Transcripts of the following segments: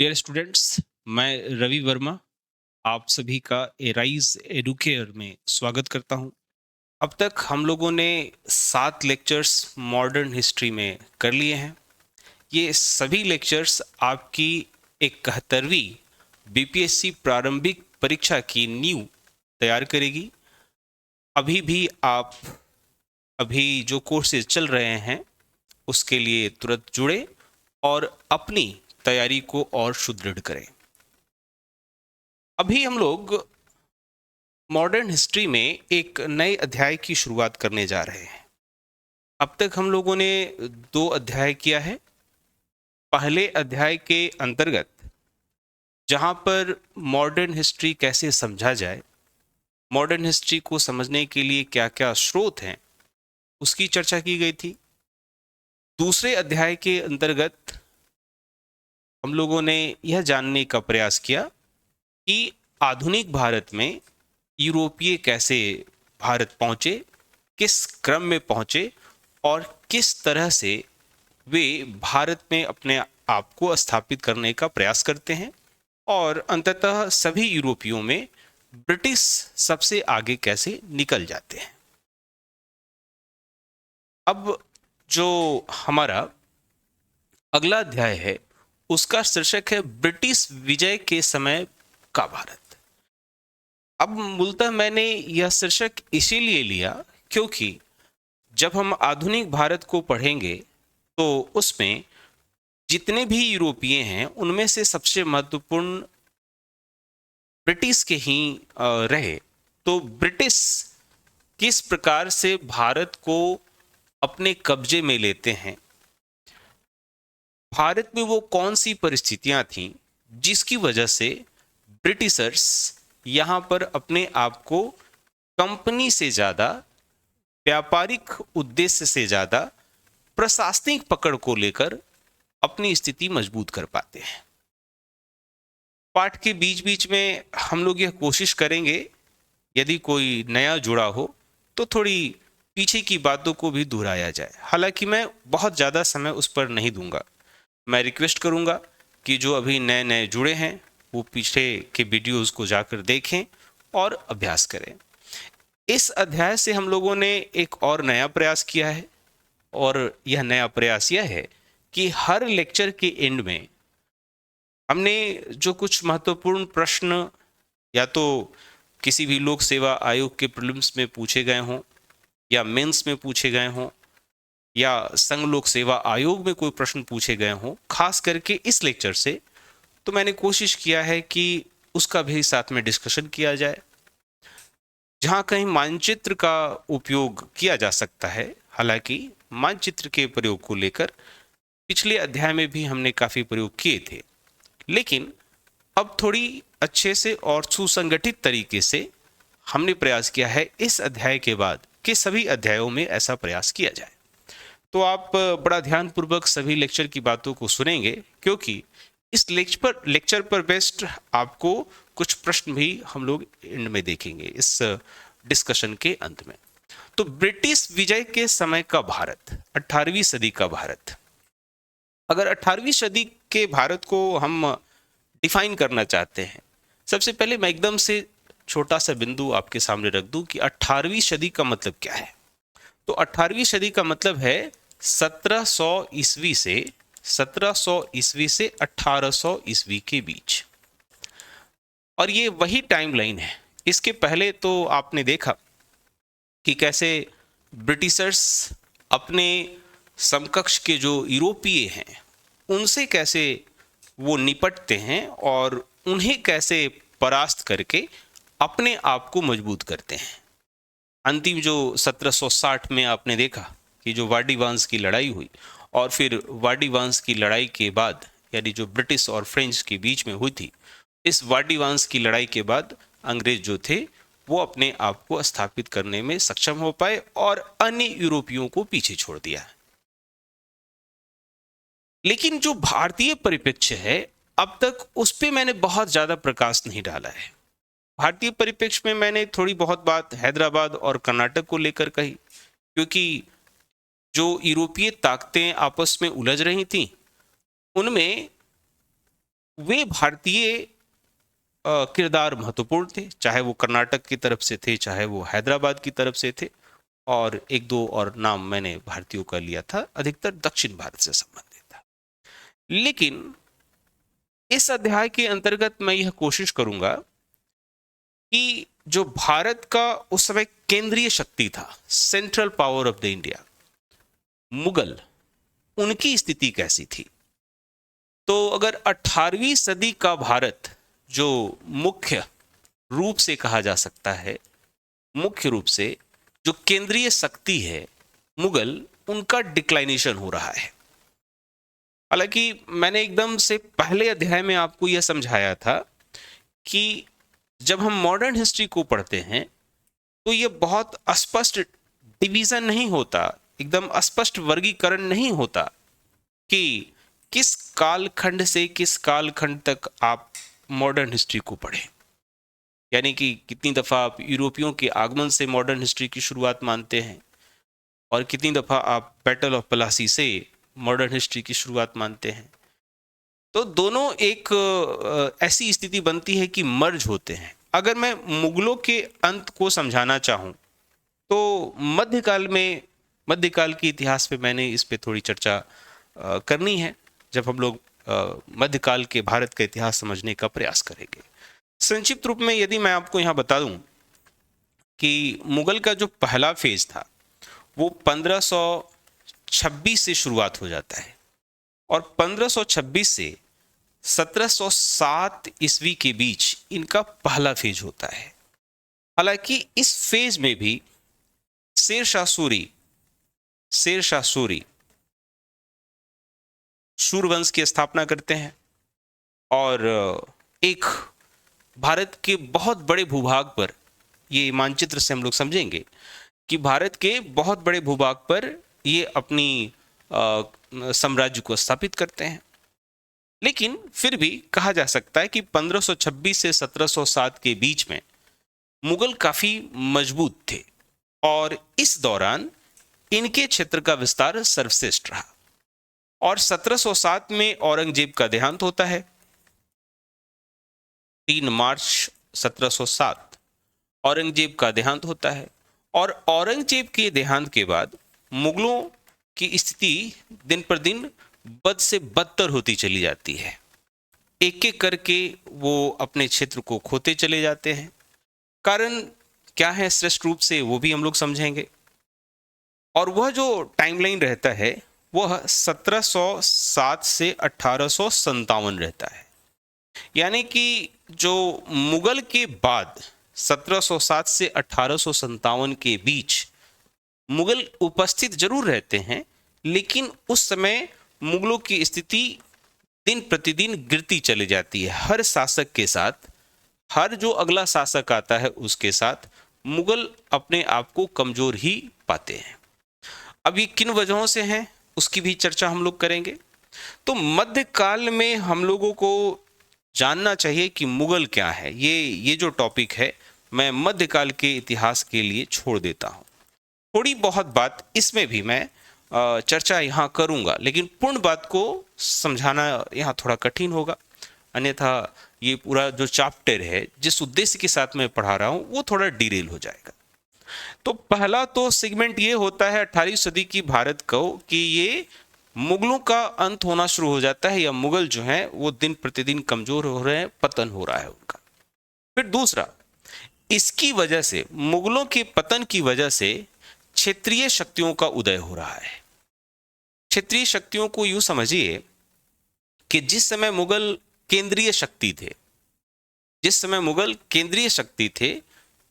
Dear students, मैं रवि वर्मा आप सभी का एराइज एडुकेयर में स्वागत करता हूं। अब तक हम लोगों ने 7 लेक्चर्स मॉडर्न हिस्ट्री में कर लिए हैं। ये सभी लेक्चर्स आपकी 71वीं बीपीएससी प्रारंभिक परीक्षा की नींव तैयार करेगी। अभी भी आप अभी जो कोर्सेज चल रहे हैं उसके लिए तुरंत जुड़े और अपनी तैयारी को और सुदृढ़ करें। अभी हम लोग मॉडर्न हिस्ट्री में एक नए अध्याय की शुरुआत करने जा रहे हैं। अब तक हम लोगों ने 2 अध्याय किया है। पहले अध्याय के अंतर्गत जहां पर मॉडर्न हिस्ट्री कैसे समझा जाए, मॉडर्न हिस्ट्री को समझने के लिए क्या-क्या स्रोत हैं, उसकी चर्चा की गई थी। दूसरे अध्याय के अंतर्गत हम लोगों ने यह जानने का प्रयास किया कि आधुनिक भारत में यूरोपीय कैसे भारत पहुंचे, किस क्रम में पहुंचे और किस तरह से वे भारत में अपने आप को स्थापित करने का प्रयास करते हैं और अंततः सभी यूरोपियों में ब्रिटिश सबसे आगे कैसे निकल जाते हैं। अब जो हमारा अगला अध्याय है उसका शीर्षक है ब्रिटिश विजय के समय का भारत। अब मूलतः मैंने यह शीर्षक इसीलिए लिया क्योंकि जब हम आधुनिक भारत को पढ़ेंगे तो उसमें जितने भी यूरोपीय हैं उनमें से सबसे महत्वपूर्ण ब्रिटिश के ही रहे। तो ब्रिटिश किस प्रकार से भारत को अपने कब्जे में लेते हैं, भारत में वो कौन सी परिस्थितियां थीं जिसकी वजह से ब्रिटिशर्स यहाँ पर अपने आप को कंपनी से ज़्यादा, व्यापारिक उद्देश्य से ज़्यादा प्रशासनिक पकड़ को लेकर अपनी स्थिति मजबूत कर पाते हैं। पाठ के बीच बीच में हम लोग यह कोशिश करेंगे, यदि कोई नया जुड़ा हो तो थोड़ी पीछे की बातों को भी दोहराया जाए। हालांकि मैं बहुत ज़्यादा समय उस पर नहीं दूंगा। मैं रिक्वेस्ट करूंगा कि जो अभी नए नए जुड़े हैं वो पीछे के वीडियोस को जाकर देखें और अभ्यास करें। इस अध्याय से हम लोगों ने एक और नया प्रयास किया है और यह नया प्रयास यह है कि हर लेक्चर के एंड में हमने जो कुछ महत्वपूर्ण प्रश्न या तो किसी भी लोक सेवा आयोग के प्रीलिम्स में पूछे गए हों या मेंस में पूछे गए हों या संघ लोक सेवा आयोग में कोई प्रश्न पूछे गए हों, खास करके इस लेक्चर से, तो मैंने कोशिश किया है कि उसका भी साथ में डिस्कशन किया जाए। जहां कहीं मानचित्र का उपयोग किया जा सकता है, हालांकि मानचित्र के प्रयोग को लेकर पिछले अध्याय में भी हमने काफी प्रयोग किए थे, लेकिन अब थोड़ी अच्छे से और सुसंगठित तरीके से हमने प्रयास किया है इस अध्याय के बाद कि सभी अध्यायों में ऐसा प्रयास किया जाए। तो आप बड़ा ध्यानपूर्वक सभी लेक्चर की बातों को सुनेंगे क्योंकि इस लेक्चर पर बेस्ड आपको कुछ प्रश्न भी हम लोग एंड में देखेंगे इस डिस्कशन के अंत में। तो ब्रिटिश विजय के समय का भारत, 18वीं सदी का भारत। अगर 18वीं सदी के भारत को हम डिफाइन करना चाहते हैं, सबसे पहले मैं एकदम से छोटा सा बिंदु आपके सामने रख दूं कि 18वीं सदी का मतलब क्या है। तो 18वीं सदी का मतलब है 1700 ईस्वी से 1800 ईस्वी के बीच, और ये वही टाइमलाइन है। इसके पहले तो आपने देखा कि कैसे ब्रिटिशर्स अपने समकक्ष के जो यूरोपीय हैं उनसे कैसे वो निपटते हैं और उन्हें कैसे परास्त करके अपने आप को मजबूत करते हैं। अंतिम जो 1760 में आपने देखा कि जो वाडीवांस की लड़ाई हुई, और फिर वाडीवांस की लड़ाई के बाद, यानी जो ब्रिटिश और फ्रेंच के बीच में हुई थी, इस वाडीवांस की लड़ाई के बाद अंग्रेज जो थे वो अपने आप को स्थापित करने में सक्षम हो पाए और अन्य यूरोपियों को पीछे छोड़ दिया। लेकिन जो भारतीय परिप्रेक्ष्य है, अब तक उस पर मैंने बहुत ज्यादा प्रकाश नहीं डाला है। भारतीय परिप्रेक्ष्य में मैंने थोड़ी बहुत बात हैदराबाद और कर्नाटक को लेकर कही, क्योंकि जो यूरोपीय ताकतें आपस में उलझ रही थीं उनमें वे भारतीय किरदार महत्वपूर्ण थे, चाहे वो कर्नाटक की तरफ से थे, चाहे वो हैदराबाद की तरफ से थे, और एक दो और नाम मैंने भारतीयों का लिया था, अधिकतर दक्षिण भारत से संबंधित था। लेकिन इस अध्याय के अंतर्गत मैं यह कोशिश करूंगा कि जो भारत का उस समय केंद्रीय शक्ति था, central power of the India, Mughal, उनकी स्थिति कैसी थी। तो अगर 18वीं सदी का भारत जो मुख्य रूप से कहा जा सकता है, मुख्य रूप से जो केंद्रीय शक्ति है मुगल, उनका डिक्लाइनेशन हो रहा है। हालांकि मैंने एकदम से पहले अध्याय में आपको यह समझाया था कि जब हम मॉडर्न हिस्ट्री को पढ़ते हैं तो यह बहुत स्पष्ट डिवीजन नहीं होता, एकदम स्पष्ट वर्गीकरण नहीं होता कि किस कालखंड से किस कालखंड तक आप मॉडर्न हिस्ट्री को पढ़ें। यानी कि कितनी दफ़ा आप यूरोपियों के आगमन से मॉडर्न हिस्ट्री की शुरुआत मानते हैं और कितनी दफ़ा आप बैटल ऑफ प्लासी से मॉडर्न हिस्ट्री की शुरुआत मानते हैं। तो दोनों एक ऐसी स्थिति बनती है कि मर्ज होते हैं। अगर मैं मुगलों के अंत को समझाना चाहूँ तो मध्यकाल के इतिहास पे मैंने इस पे थोड़ी चर्चा करनी है जब हम लोग मध्यकाल के भारत का इतिहास समझने का प्रयास करेंगे। संक्षिप्त रूप में यदि मैं आपको यहाँ बता दूं कि मुगल का जो पहला फेज था वो 1526 से शुरुआत हो जाता है और 1526 से 1707 ईस्वी के बीच इनका पहला फेज होता है। हालांकि इस फेज में भी शेरशाह सूरी सूरवंश की स्थापना करते हैं और एक भारत के बहुत बड़े भूभाग पर, ये मानचित्र से हम लोग समझेंगे कि भारत के बहुत बड़े भूभाग पर ये अपनी साम्राज्य को स्थापित करते हैं। लेकिन फिर भी कहा जा सकता है कि 1526 से 1707 के बीच में मुगल काफी मजबूत थे और इस दौरान इनके क्षेत्र का विस्तार सर्वश्रेष्ठ रहा। और 1707 में औरंगजेब का देहांत होता है, 3 मार्च 1707 औरंगजेब का देहांत होता है। और औरंगजेब के देहांत के बाद मुगलों की स्थिति दिन पर दिन बद से बदतर होती चली जाती है। एक एक करके वो अपने क्षेत्र को खोते चले जाते हैं। कारण क्या है स्पष्ट रूप से वो भी हम लोग समझेंगे। और वह जो टाइमलाइन रहता है वह 1707 से 1857 रहता है। यानी कि जो मुगल के बाद 1707 से 1857 के बीच मुगल उपस्थित जरूर रहते हैं, लेकिन उस समय मुगलों की स्थिति दिन प्रतिदिन गिरती चली जाती है। हर शासक के साथ, हर जो अगला शासक आता है उसके साथ मुगल अपने आप को कमजोर ही पाते हैं। अब ये किन वजहों से हैं उसकी भी चर्चा हम लोग करेंगे। तो मध्यकाल में हम लोगों को जानना चाहिए कि मुगल क्या है। ये जो टॉपिक है मैं मध्यकाल के इतिहास के लिए छोड़ देता हूँ। थोड़ी बहुत बात इसमें भी मैं चर्चा यहाँ करूँगा, लेकिन पूर्ण बात को समझाना यहाँ थोड़ा कठिन होगा, अन्यथा ये पूरा जो चैप्टर है जिस उद्देश्य के साथ मैं पढ़ा रहा हूँ वो थोड़ा डिरेल हो जाएगा। तो पहला तो सेगमेंट ये होता है 18वीं सदी की भारत को कि ये मुगलों का अंत होना शुरू हो जाता है, या मुगल जो हैं वो दिन प्रतिदिन कमजोर हो रहे हैं, पतन हो रहा है उनका। फिर दूसरा, इसकी वजह से, मुगलों के पतन की वजह से क्षेत्रीय शक्तियों का उदय हो रहा है। क्षेत्रीय शक्तियों को यूं समझिए कि जिस समय मुगल केंद्रीय शक्ति थे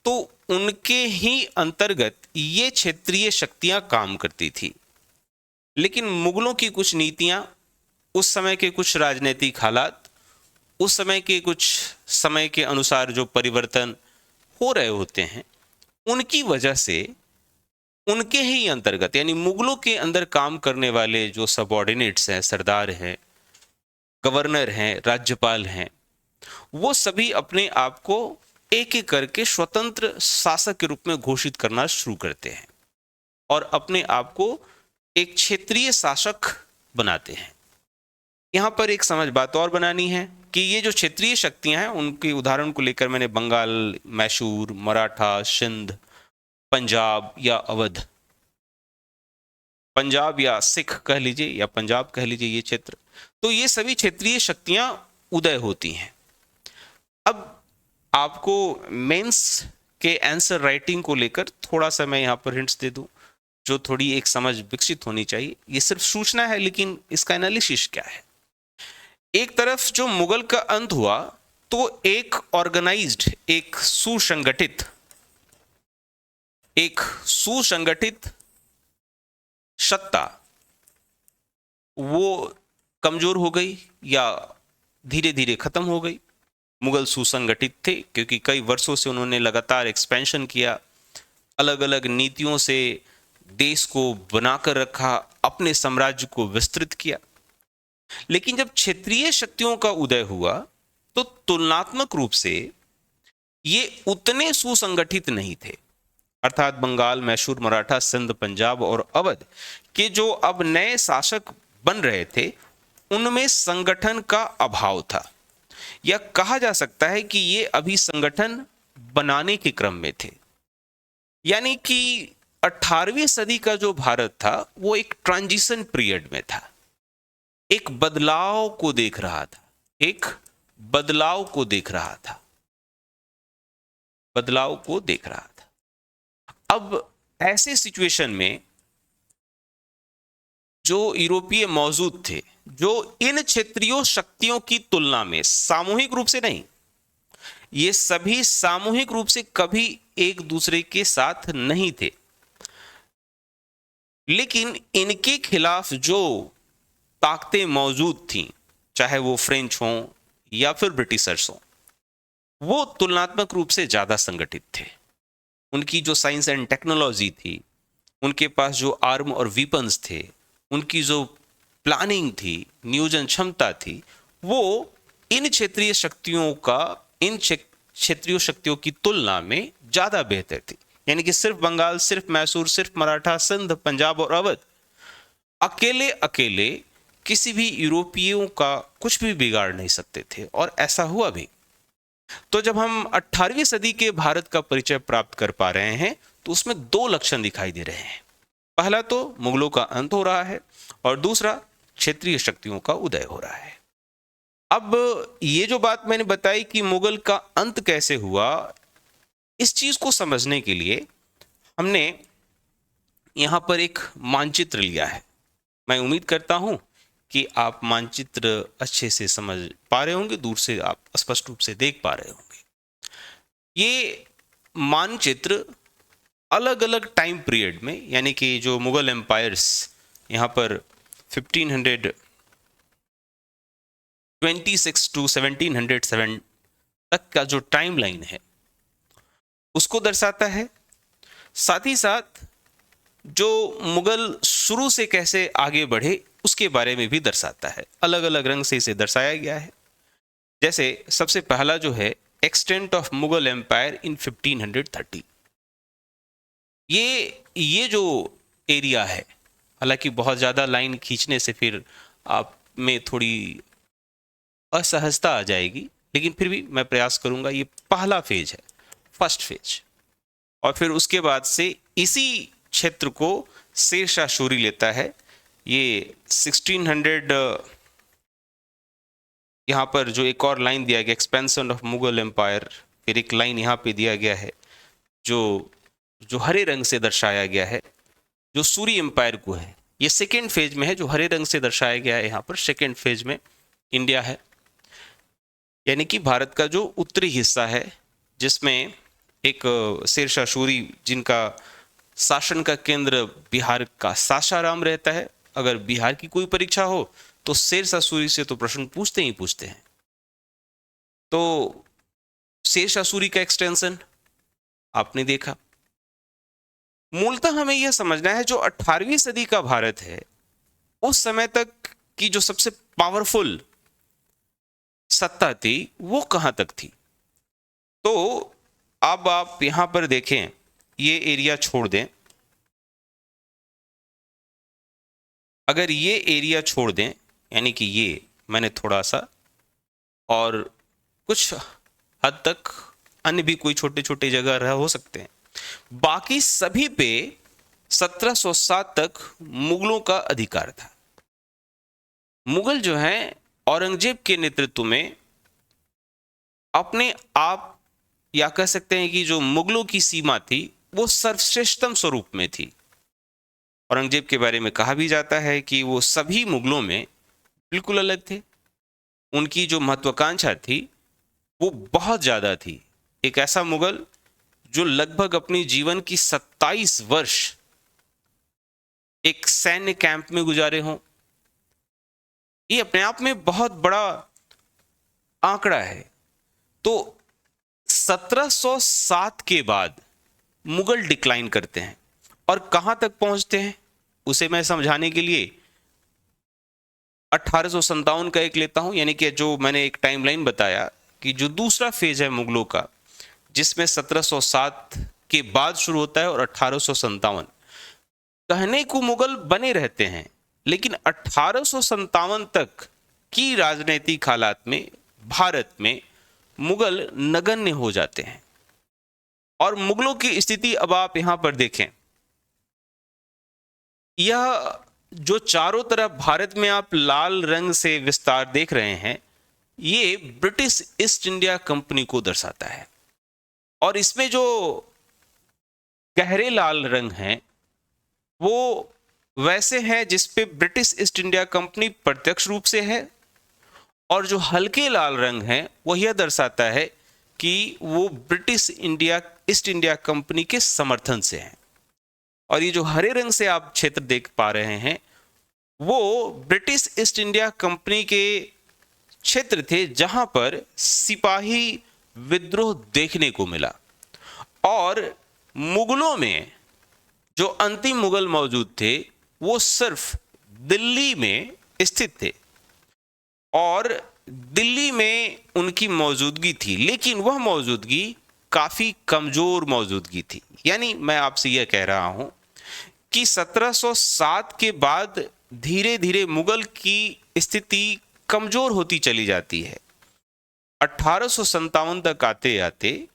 तो उनके ही अंतर्गत ये क्षेत्रीय शक्तियां काम करती थी। लेकिन मुगलों की कुछ नीतियां, उस समय के कुछ राजनीतिक हालात, उस समय के कुछ समय के अनुसार जो परिवर्तन हो रहे होते हैं, उनकी वजह से उनके ही अंतर्गत, यानी मुगलों के अंदर काम करने वाले जो सबऑर्डिनेट्स हैं, सरदार हैं, गवर्नर हैं, राज्यपाल हैं, वो सभी अपने आप को एक एक करके स्वतंत्र शासक के रूप में घोषित करना शुरू करते हैं और अपने आप को एक क्षेत्रीय शासक बनाते हैं। यहां पर एक समझ बात और बनानी है कि ये जो क्षेत्रीय शक्तियां हैं उनके उदाहरण को लेकर मैंने बंगाल, मैसूर, मराठा, सिंध, पंजाब या अवध, पंजाब या सिख कह लीजिए या पंजाब कह लीजिए, ये क्षेत्र, तो ये सभी क्षेत्रीय शक्तियां उदय होती हैं। अब आपको मेंस के आंसर राइटिंग को लेकर थोड़ा सा मैं यहाँ पर हिंट्स दे दूं, जो थोड़ी एक समझ विकसित होनी चाहिए। ये सिर्फ सूचना है, लेकिन इसका एनालिसिस क्या है। एक तरफ जो मुगल का अंत हुआ तो एक ऑर्गेनाइज्ड, एक सुसंगठित सत्ता वो कमजोर हो गई या धीरे धीरे खत्म हो गई। मुगल सुसंगठित थे क्योंकि कई वर्षों से उन्होंने लगातार एक्सपेंशन किया, अलग अलग नीतियों से देश को बनाकर रखा, अपने साम्राज्य को विस्तृत किया। लेकिन जब क्षेत्रीय शक्तियों का उदय हुआ तो तुलनात्मक रूप से ये उतने सुसंगठित नहीं थे, अर्थात बंगाल, मैसूर, मराठा, सिंध, पंजाब और अवध के जो अब नए शासक बन रहे थे उनमें संगठन का अभाव था, या कहा जा सकता है कि ये अभी संगठन बनाने के क्रम में थे। यानी कि 18वीं सदी का जो भारत था वो एक ट्रांजिशन पीरियड में था, एक बदलाव को देख रहा था, एक बदलाव को देख रहा था, बदलाव को देख रहा था। अब ऐसे सिचुएशन में जो यूरोपीय मौजूद थे, जो इन क्षेत्रीय शक्तियों की तुलना में सामूहिक रूप से नहीं, ये सभी सामूहिक रूप से कभी एक दूसरे के साथ नहीं थे, लेकिन इनके खिलाफ जो ताकतें मौजूद थीं, चाहे वो फ्रेंच हों या फिर ब्रिटिशर्स हों, वो तुलनात्मक रूप से ज्यादा संगठित थे। उनकी जो साइंस एंड टेक्नोलॉजी थी, उनके पास जो आर्म और वीपन्स थे, उनकी जो प्लानिंग थी, नियोजन क्षमता थी, वो इन क्षेत्रीय शक्तियों की तुलना में ज्यादा बेहतर थी। यानी कि सिर्फ बंगाल, सिर्फ मैसूर, सिर्फ मराठा, सिंध, पंजाब और अवध अकेले अकेले किसी भी यूरोपियों का कुछ भी बिगाड़ नहीं सकते थे, और ऐसा हुआ भी। तो जब हम 18वीं सदी के भारत का परिचय प्राप्त कर पा रहे हैं तो उसमें दो लक्षण दिखाई दे रहे हैं। पहला तो मुगलों का अंत हो रहा है और दूसरा क्षेत्रीय शक्तियों का उदय हो रहा है। अब ये जो बात मैंने बताई कि मुगल का अंत कैसे हुआ, इस चीज को समझने के लिए हमने यहां पर एक मानचित्र लिया है। मैं उम्मीद करता हूं कि आप मानचित्र अच्छे से समझ पा रहे होंगे, दूर से आप स्पष्ट रूप से देख पा रहे होंगे। ये मानचित्र अलग अलग टाइम पीरियड में, यानी कि जो मुगल एम्पायर्स यहाँ पर 1526 टू 1707 तक का जो टाइम लाइन है उसको दर्शाता है। साथ ही साथ जो मुगल शुरू से कैसे आगे बढ़े उसके बारे में भी दर्शाता है। अलग अलग रंग से इसे दर्शाया गया है। जैसे सबसे पहला जो है, extent of Mughal empire in 1530। ये जो एरिया है, हालांकि बहुत ज़्यादा लाइन खींचने से फिर आप में थोड़ी असहजता आ जाएगी, लेकिन फिर भी मैं प्रयास करूंगा। ये पहला फेज है, फर्स्ट फेज, और फिर उसके बाद से इसी क्षेत्र को शेरशाह सूरी लेता है। ये 1600 यहाँ पर जो एक और लाइन दिया गया, एक्सपेंशन ऑफ मुगल एम्पायर, फिर एक लाइन यहाँ पे दिया गया है जो हरे रंग से दर्शाया गया है, जो सूरी एम्पायर को है। ये सेकेंड फेज में है, जो हरे रंग से दर्शाया गया है यहाँ पर सेकेंड फेज में इंडिया है, यानी कि भारत का जो उत्तरी हिस्सा है, जिसमें एक शेरशाह सूरी जिनका शासन का केंद्र बिहार का सासाराम रहता है। अगर बिहार की कोई परीक्षा हो तो शेरशाह सूरी से तो प्रश्न पूछते ही पूछते हैं। तो शेरशाह सूरी का एक्सटेंशन आपने देखा। मूलतः हमें यह समझना है, जो 18वीं सदी का भारत है उस समय तक की जो सबसे पावरफुल सत्ता थी वो कहां तक थी। तो अब आप यहां पर देखें, ये एरिया छोड़ दें, अगर ये एरिया छोड़ दें, यानी कि ये मैंने थोड़ा सा और कुछ हद तक अन्य भी कोई छोटे छोटे जगह रह हो सकते हैं। बाकी सभी पे 1707 तक मुगलों का अधिकार था। मुगल जो हैं औरंगजेब के नेतृत्व में अपने आप, या कह सकते हैं कि जो मुगलों की सीमा थी वो सर्वश्रेष्ठतम स्वरूप में थी। औरंगजेब के बारे में कहा भी जाता है कि वो सभी मुगलों में बिल्कुल अलग थे। उनकी जो महत्वाकांक्षा थी वो बहुत ज्यादा थी। एक ऐसा मुगल जो लगभग अपनी जीवन की 27 वर्ष एक सैन्य कैंप में गुजारे हों, ये अपने आप में बहुत बड़ा आंकड़ा है। तो 1707 के बाद मुगल डिक्लाइन करते हैं और कहां तक पहुंचते हैं उसे मैं समझाने के लिए 1857 का एक लेता हूं, यानी कि जो मैंने एक टाइमलाइन बताया कि जो दूसरा फेज है मुगलों का, जिसमें 1707 के बाद शुरू होता है और 1857। कहने को मुगल बने रहते हैं, लेकिन 1857 तक की राजनीतिक हालात में भारत में मुगल नगण्य हो जाते हैं। और मुगलों की स्थिति अब आप यहां पर देखें, यह जो चारों तरफ भारत में आप लाल रंग से विस्तार देख रहे हैं, ये ब्रिटिश ईस्ट इंडिया कंपनी को दर्शाता है। और इसमें जो गहरे लाल रंग हैं वो वैसे हैं जिसपे ब्रिटिश ईस्ट इंडिया कंपनी प्रत्यक्ष रूप से है, और जो हल्के लाल रंग हैं वो यह दर्शाता है कि वो ब्रिटिश ईस्ट इंडिया कंपनी के समर्थन से हैं। और ये जो हरे रंग से आप क्षेत्र देख पा रहे हैं वो ब्रिटिश ईस्ट इंडिया कंपनी के क्षेत्र थे जहां पर सिपाही विद्रोह देखने को मिला। और मुगलों में जो अंतिम मुगल मौजूद थे वो सिर्फ दिल्ली में स्थित थे, और दिल्ली में उनकी मौजूदगी थी, लेकिन वह मौजूदगी काफी कमजोर मौजूदगी थी। यानी मैं आपसे यह कह रहा हूं कि 1707 के बाद धीरे धीरे मुगल की स्थिति कमजोर होती चली जाती है। 1857 तक आते आते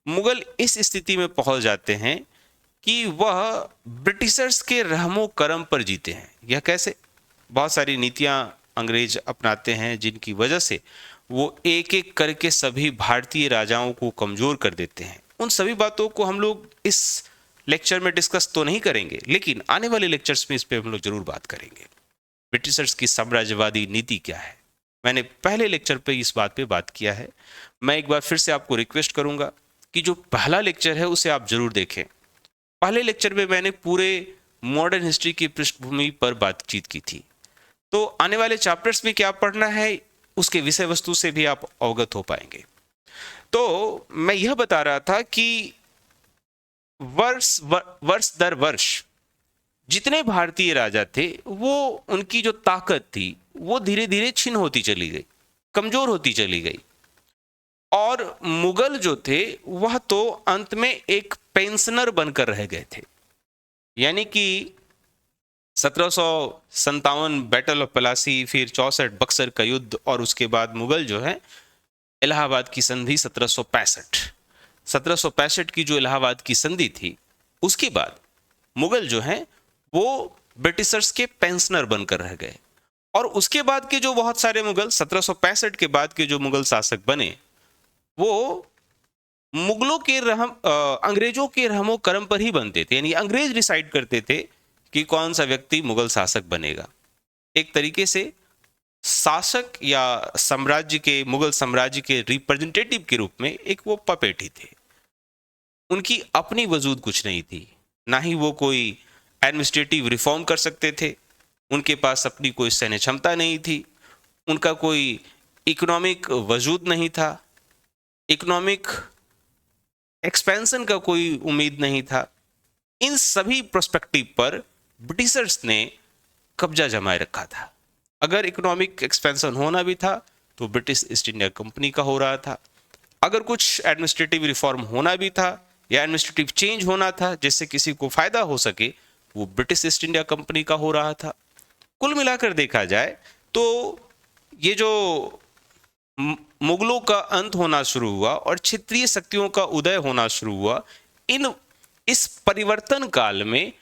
मुगल इस स्थिति में पहुंच जाते हैं कि वह ब्रिटिशर्स के रहमो करम पर जीते हैं। यह कैसे? बहुत सारी नीतियां अंग्रेज अपनाते हैं जिनकी वजह से वो एक एक करके सभी भारतीय राजाओं को कमजोर कर देते हैं। उन सभी बातों को हम लोग इस लेक्चर में डिस्कस तो नहीं करेंगे, लेकिन आने वाले लेक्चर्स में इस पे हम लोग जरूर बात करेंगे। ब्रिटिशर्स की साम्राज्यवादी नीति क्या है, मैंने पहले लेक्चर पे इस बात पे बात किया है। मैं एक बार फिर से आपको रिक्वेस्ट करूंगा कि जो पहला लेक्चर है उसे आप जरूर देखें। पहले लेक्चर में मैंने पूरे मॉडर्न हिस्ट्री की पृष्ठभूमि पर बातचीत की थी। तो आने वाले चैप्टर्स में क्या पढ़ना है उसके विषय वस्तु से भी आप अवगत हो पाएंगे। तो मैं यह बता रहा था कि वर्ष दर वर्ष जितने भारतीय राजा थे वो उनकी जो ताकत थी वो धीरे धीरे छिन्न होती चली गई, कमजोर होती चली गई। और मुगल जो थे वह तो अंत में एक पेंशनर बनकर रह गए थे। यानी कि 1757 बैटल ऑफ प्लासी, फिर 64 बक्सर का युद्ध, और उसके बाद मुगल जो है इलाहाबाद की संधि 1765 की जो इलाहाबाद की संधि थी, उसके बाद मुगल जो है वो ब्रिटिशर्स के पेंशनर बनकर रह गए। और उसके बाद के जो बहुत सारे मुगल, 1765 के बाद के जो मुगल शासक बने वो मुगलों के अंग्रेजों के रहमो करम पर ही बनते थे। यानी अंग्रेज डिसाइड करते थे कि कौन सा व्यक्ति मुगल शासक बनेगा। एक तरीके से शासक या साम्राज्य के, मुगल साम्राज्य के रिप्रेजेंटेटिव के रूप में एक वो पपेट ही थे। उनकी अपनी वजूद कुछ नहीं थी, ना ही वो कोई एडमिनिस्ट्रेटिव रिफॉर्म कर सकते थे, उनके पास अपनी कोई सैन्य क्षमता नहीं थी, उनका कोई इकोनॉमिक वजूद नहीं था, इकोनॉमिक एक्सपेंशन का कोई उम्मीद नहीं था। इन सभी पर्सपेक्टिव पर ब्रिटिशर्स ने कब्जा जमाए रखा था। अगर इकोनॉमिक एक्सपेंशन होना भी था तो ब्रिटिश ईस्ट इंडिया कंपनी का हो रहा था। अगर कुछ एडमिनिस्ट्रेटिव रिफॉर्म होना भी था या एडमिनिस्ट्रेटिव चेंज होना था जिससे किसी को फायदा हो सके, वो ब्रिटिश ईस्ट इंडिया कंपनी का हो रहा था। कुल मिलाकर देखा जाए तो ये जो मुगलों का अंत होना शुरू हुआ और क्षेत्रीय शक्तियों का उदय होना शुरू हुआ, इस परिवर्तन काल में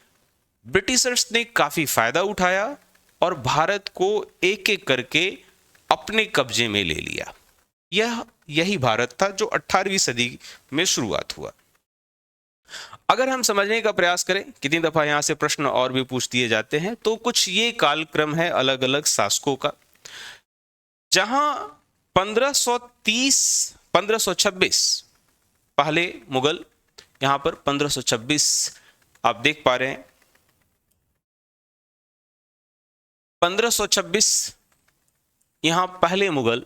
ब्रिटिशर्स ने काफी फायदा उठाया और भारत को एक एक करके अपने कब्जे में ले लिया। यही भारत था जो 18वीं सदी में शुरुआत हुआ। अगर हम समझने का प्रयास करें, कितनी दफा यहां से प्रश्न और भी पूछ दिए जाते हैं, तो कुछ ये कालक्रम है अलग अलग शासकों का, जहां 1530 1526 पहले मुगल, यहां पर 1526 आप देख पा रहे हैं, 1526 यहां पहले मुगल,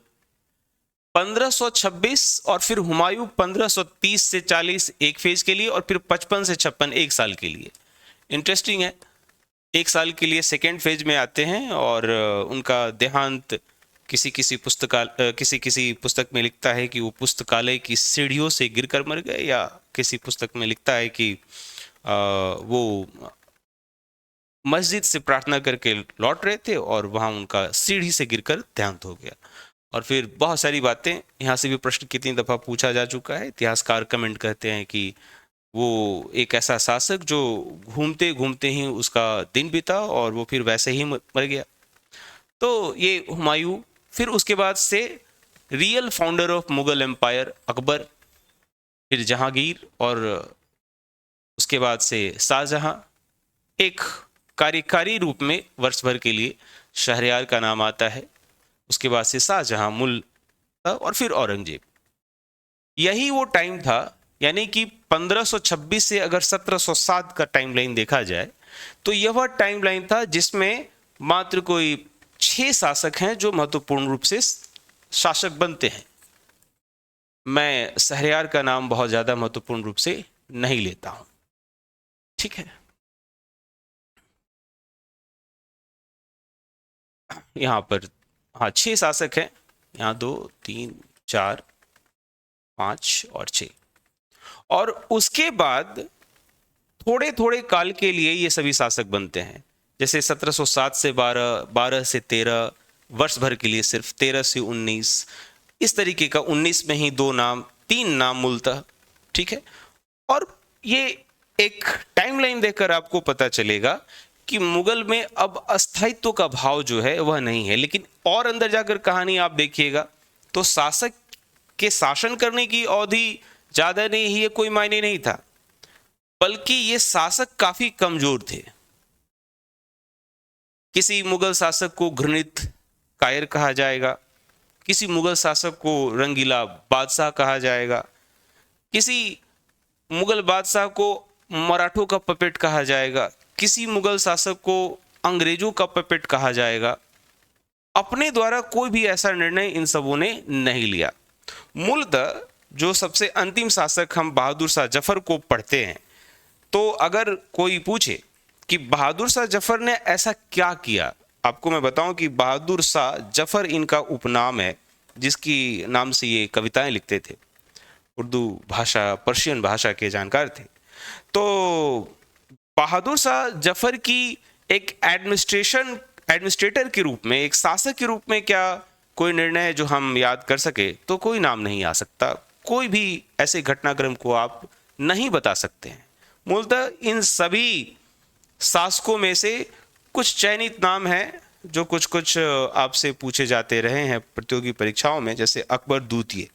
1526 और फिर हुमायूं 1530 से 40 एक फेज के लिए और फिर 55 से 56 एक साल के लिए। इंटरेस्टिंग है, एक साल के लिए सेकेंड फेज में आते हैं और उनका देहांत किसी किसी पुस्तक में लिखता है कि वो पुस्तकालय की सीढ़ियों से गिरकर मर गए, या किसी पुस्तक में लिखता है कि वो मस्जिद से प्रार्थना करके लौट रहे थे और वहां उनका सीढ़ी से गिरकर देहांत हो गया। और फिर बहुत सारी बातें, यहाँ से भी प्रश्न कितनी दफ़ा पूछा जा चुका है, इतिहासकार कमेंट करते हैं कि वो एक ऐसा शासक जो घूमते घूमते ही उसका दिन बीता और वो फिर वैसे ही मर गया। तो ये हुमायूं, फिर उसके बाद से real founder of Mughal empire Akbar, फिर जहांगीर, और उसके बाद से शाहजहां, एक कार्यकारी रूप में वर्ष भर के लिए शहरयार का नाम आता है, उसके बाद से शाहजहां, मुल्क और फिर औरंगजेब। यही वो टाइम था, यानी कि 1526 से अगर 1707 का टाइमलाइन देखा जाए तो यह वह टाइमलाइन था जिसमें मात्र कोई 6 शासक हैं जो महत्वपूर्ण रूप से शासक बनते हैं। मैं शहरयार का नाम बहुत ज्यादा महत्वपूर्ण रूप से नहीं लेता हूं, ठीक है। यहां पर हाँ 6 शासक हैं, यहाँ 2 3 4 5 और 6, और उसके बाद थोड़े थोड़े काल के लिए ये सभी शासक बनते हैं। जैसे 1707 से 12, 12 से 13, वर्ष भर के लिए सिर्फ 13 से 19, इस तरीके का 19 में ही 2 नाम 3 नाम मूलतः, ठीक है। और ये एक टाइमलाइन देखकर आपको पता चलेगा कि मुगल में अब अस्थायित्व का भाव जो है वह नहीं है। लेकिन और अंदर जाकर कहानी आप देखिएगा तो शासक के शासन करने की अवधि ज्यादा नहीं है, कोई मायने नहीं था, बल्कि ये शासक काफी कमजोर थे। किसी मुगल शासक को घृणित कायर कहा जाएगा, किसी मुगल शासक को रंगीला बादशाह कहा जाएगा, किसी मुगल बादशाह को मराठों का पपेट कहा जाएगा, किसी मुगल शासक को अंग्रेजों का पपेट कहा जाएगा। अपने द्वारा कोई भी ऐसा निर्णय इन सबों ने नहीं लिया। मूलतः जो सबसे अंतिम शासक हम बहादुर शाह जफर को पढ़ते हैं, तो अगर कोई पूछे कि बहादुर शाह जफर ने ऐसा क्या किया, आपको मैं बताऊं कि बहादुर शाह जफर इनका उपनाम है, जिसकी नाम से ये कविताएं लिखते थे। उर्दू भाषा, पर्शियन भाषा के जानकार थे। तो बहादुर शाह जफर की एक एडमिनिस्ट्रेटर के रूप में, एक शासक के रूप में क्या कोई निर्णय जो हम याद कर सके, तो कोई नाम नहीं आ सकता। कोई भी ऐसे घटनाक्रम को आप नहीं बता सकते हैं। मूलतः इन सभी शासकों में से कुछ चयनित नाम हैं जो कुछ कुछ आपसे पूछे जाते रहे हैं प्रतियोगी परीक्षाओं में, जैसे अकबर द्वितीय।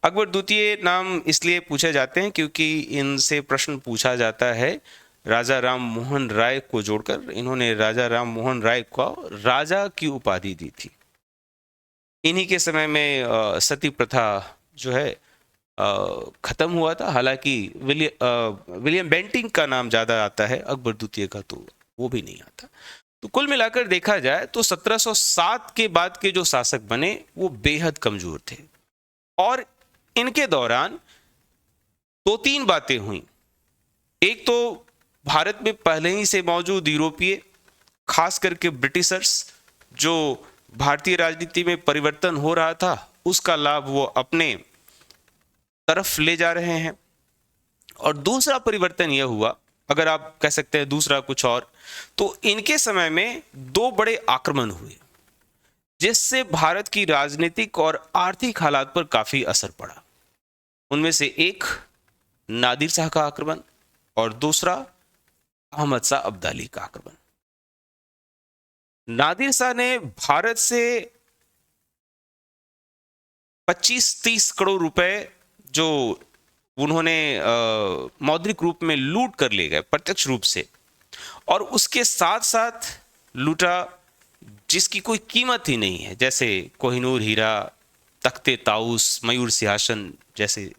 अकबर द्वितीय नाम इसलिए पूछे जाते हैं क्योंकि इनसे प्रश्न पूछा जाता है राजा राम मोहन राय को जोड़कर। इन्होंने राजा राम मोहन राय को राजा की उपाधि दी थी। इन्हीं के समय में सती प्रथा जो है खत्म हुआ था। हालांकि विलियम बेंटिंग का नाम ज्यादा आता है, अकबर द्वितीय का तो वो भी नहीं आता। तो कुल मिलाकर देखा जाए तो 1707 के बाद के जो शासक बने वो बेहद कमजोर थे, और इनके दौरान 2-3 बातें हुई। एक तो भारत में पहले ही से मौजूद यूरोपीय, खास करके ब्रिटिशर्स, जो भारतीय राजनीति में परिवर्तन हो रहा था उसका लाभ वो अपने तरफ ले जा रहे हैं। और दूसरा परिवर्तन यह हुआ, अगर आप कह सकते हैं दूसरा कुछ और, तो इनके समय में 2 बड़े आक्रमण हुए जिससे भारत की राजनीतिक और आर्थिक हालात पर काफी असर पड़ा। उनमें से एक नादिर शाह का आक्रमण और दूसरा अहमद शाह अब्दाली का आक्रमण। नादिर शाह ने भारत से 25-30 करोड़ रुपए जो उन्होंने मौद्रिक रूप में लूट कर ले गए प्रत्यक्ष रूप से, और उसके साथ साथ लूटा जिसकी कोई कीमत ही नहीं है, जैसे कोहिनूर हीरा, तख्ते ताउस, मयूर सिंहासन जैसे।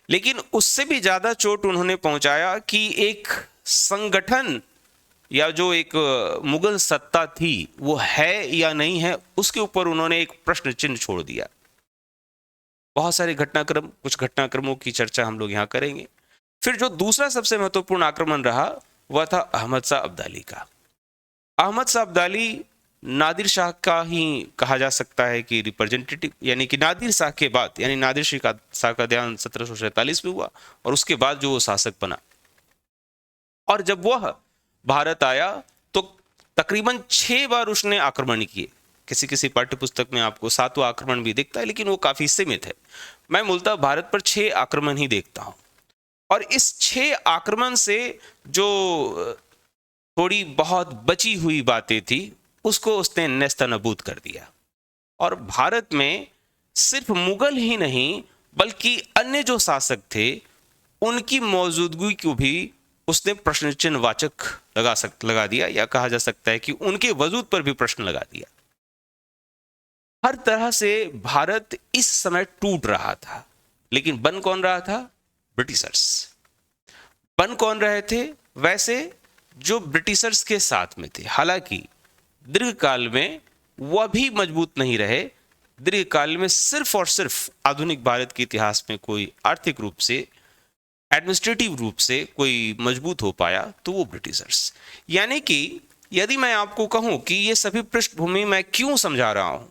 लेकिन उससे भी ज्यादा चोट उन्होंने पहुंचाया कि एक संगठन या जो एक मुगल सत्ता थी वो है या नहीं है, उसके ऊपर उन्होंने एक प्रश्न चिन्ह छोड़ दिया। बहुत सारे घटनाक्रम, कुछ घटनाक्रमों की चर्चा हम लोग यहाँ करेंगे। फिर जो दूसरा सबसे महत्वपूर्ण आक्रमण रहा वह था अहमद शाह अब्दाली का। अहमद शाह अब्दाली नादिर शाह का ही कहा जा सकता है कि रिप्रेजेंटेटिव, यानी कि नादिर शाह के बाद, यानी नादिर शाह का देहांत 1747 में हुआ और उसके बाद जो वो शासक बना, और जब वह भारत आया तो तकरीबन 6 बार उसने आक्रमण किए। किसी किसी पाठ्य पुस्तक में आपको 7वां आक्रमण भी दिखता है, लेकिन वो काफी सीमित है। मैं मूलतः भारत पर 6 आक्रमण ही देखता हूं, और इस 6 आक्रमण से जो थोड़ी बहुत बची हुई बातें थी उसको उसने नेस्तनाबूद कर दिया। और भारत में सिर्फ मुगल ही नहीं बल्कि अन्य जो शासक थे उनकी मौजूदगी को भी उसने प्रश्न चिन्ह वाचक लगा दिया, या कहा जा सकता है कि उनके वजूद पर भी प्रश्न लगा दिया। हर तरह से भारत इस समय टूट रहा था, लेकिन बन कौन रहा था? ब्रिटिशर्स। बन कौन रहे थे? वैसे जो ब्रिटिशर्स के साथ में थे। हालांकि दीर्घकाल में वह भी मजबूत नहीं रहे। दीर्घकाल में सिर्फ और सिर्फ आधुनिक भारत के इतिहास में कोई आर्थिक रूप से, एडमिनिस्ट्रेटिव रूप से कोई मजबूत हो पाया तो वो ब्रिटिशर्स। यानी कि यदि मैं आपको कहूं कि ये सभी पृष्ठभूमि मैं क्यों समझा रहा हूं,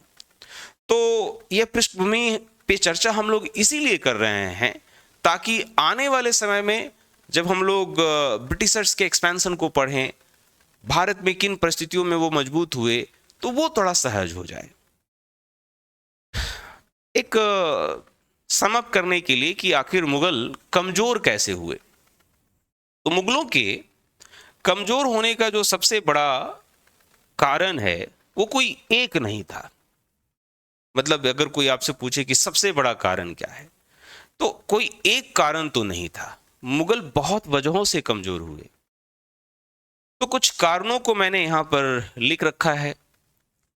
तो यह पृष्ठभूमि पे चर्चा हम लोग इसीलिए कर रहे हैं ताकि आने वाले समय में जब हम लोग ब्रिटिशर्स के एक्सपेंशन को पढ़ें, भारत में किन परिस्थितियों में वो मजबूत हुए, तो वो थोड़ा सहज हो जाए। एक समअप करने के लिए कि आखिर मुगल कमजोर कैसे हुए, तो मुगलों के कमजोर होने का जो सबसे बड़ा कारण है वो कोई एक नहीं था। मतलब अगर कोई आपसे पूछे कि सबसे बड़ा कारण क्या है, तो कोई एक कारण तो नहीं था। मुगल बहुत वजहों से कमजोर हुए। तो कुछ कारणों को मैंने यहां पर लिख रखा है।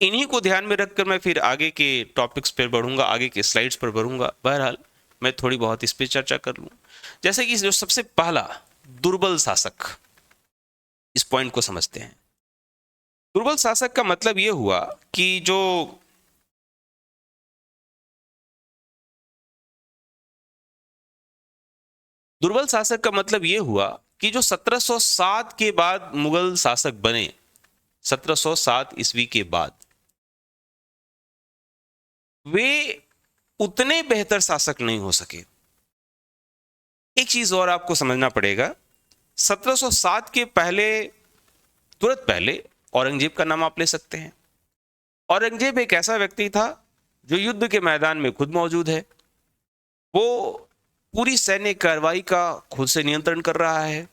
इन्हीं को ध्यान में रखकर मैं फिर आगे के टॉपिक्स पर बढ़ूंगा, आगे के स्लाइड्स पर बढ़ूंगा। बहरहाल मैं थोड़ी बहुत इस पर चर्चा कर लूं। जैसे कि जो सबसे पहला दुर्बल शासक, इस पॉइंट को समझते हैं। दुर्बल शासक का मतलब यह हुआ कि जो दुर्बल शासक का मतलब यह हुआ कि जो 1707 के बाद मुगल शासक बने, 1707 ईस्वी के बाद, वे उतने बेहतर शासक नहीं हो सके। एक चीज और आपको समझना पड़ेगा, 1707 के पहले, तुरंत पहले औरंगजेब का नाम आप ले सकते हैं। औरंगजेब एक ऐसा व्यक्ति था जो युद्ध के मैदान में खुद मौजूद है। वो पूरी सैन्य कार्रवाई का खुद से नियंत्रण कर रहा है।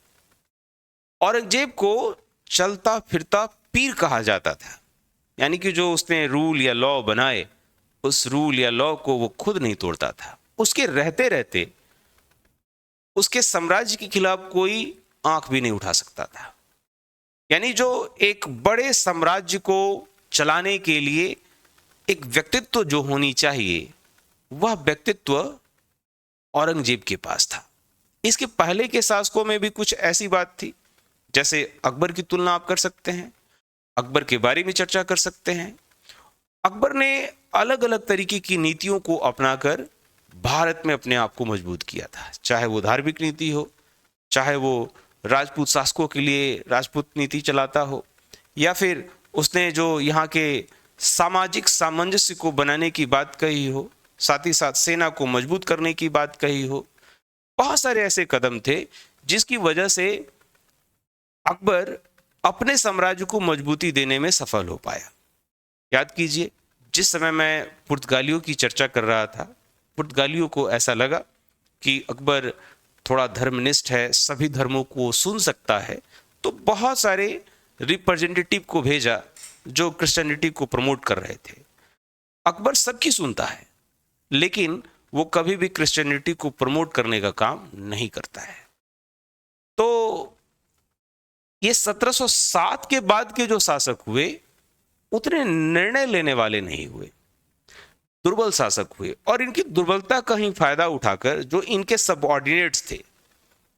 औरंगजेब को चलता फिरता पीर कहा जाता था, यानी कि जो उसने रूल या लॉ बनाए, उस रूल या लॉ को वो खुद नहीं तोड़ता था। उसके रहते रहते उसके साम्राज्य के खिलाफ कोई आंख भी नहीं उठा सकता था। यानी जो एक बड़े साम्राज्य को चलाने के लिए एक व्यक्तित्व जो होनी चाहिए, वह व्यक्तित्व औरंगजेब के पास था। इसके पहले के शासकों में भी कुछ ऐसी बात थी, जैसे अकबर की तुलना आप कर सकते हैं, अकबर के बारे में चर्चा कर सकते हैं। अकबर ने अलग अलग तरीके की नीतियों को अपनाकर भारत में अपने आप को मजबूत किया था, चाहे वो धार्मिक नीति हो, चाहे वो राजपूत शासकों के लिए राजपूत नीति चलाता हो, या फिर उसने जो यहाँ के सामाजिक सामंजस्य को बनाने की बात कही हो, साथ ही साथ सेना को मजबूत करने की बात कही हो। बहुत सारे ऐसे कदम थे जिसकी वजह से अकबर अपने साम्राज्य को मजबूती देने में सफल हो पाया। याद कीजिए, जिस समय मैं पुर्तगालियों की चर्चा कर रहा था, पुर्तगालियों को ऐसा लगा कि अकबर थोड़ा धर्मनिष्ठ है, सभी धर्मों को सुन सकता है, तो बहुत सारे रिप्रेजेंटेटिव को भेजा जो क्रिश्चियनिटी को प्रमोट कर रहे थे। अकबर सबकी सुनता है, लेकिन वो कभी भी क्रिश्चियनिटी को प्रमोट करने का काम नहीं करता है। तो ये 1707 के बाद के जो शासक हुए उतने निर्णय लेने वाले नहीं हुए, दुर्बल शासक हुए, और इनकी दुर्बलता का ही फायदा उठाकर जो इनके सबऑर्डिनेट्स थे,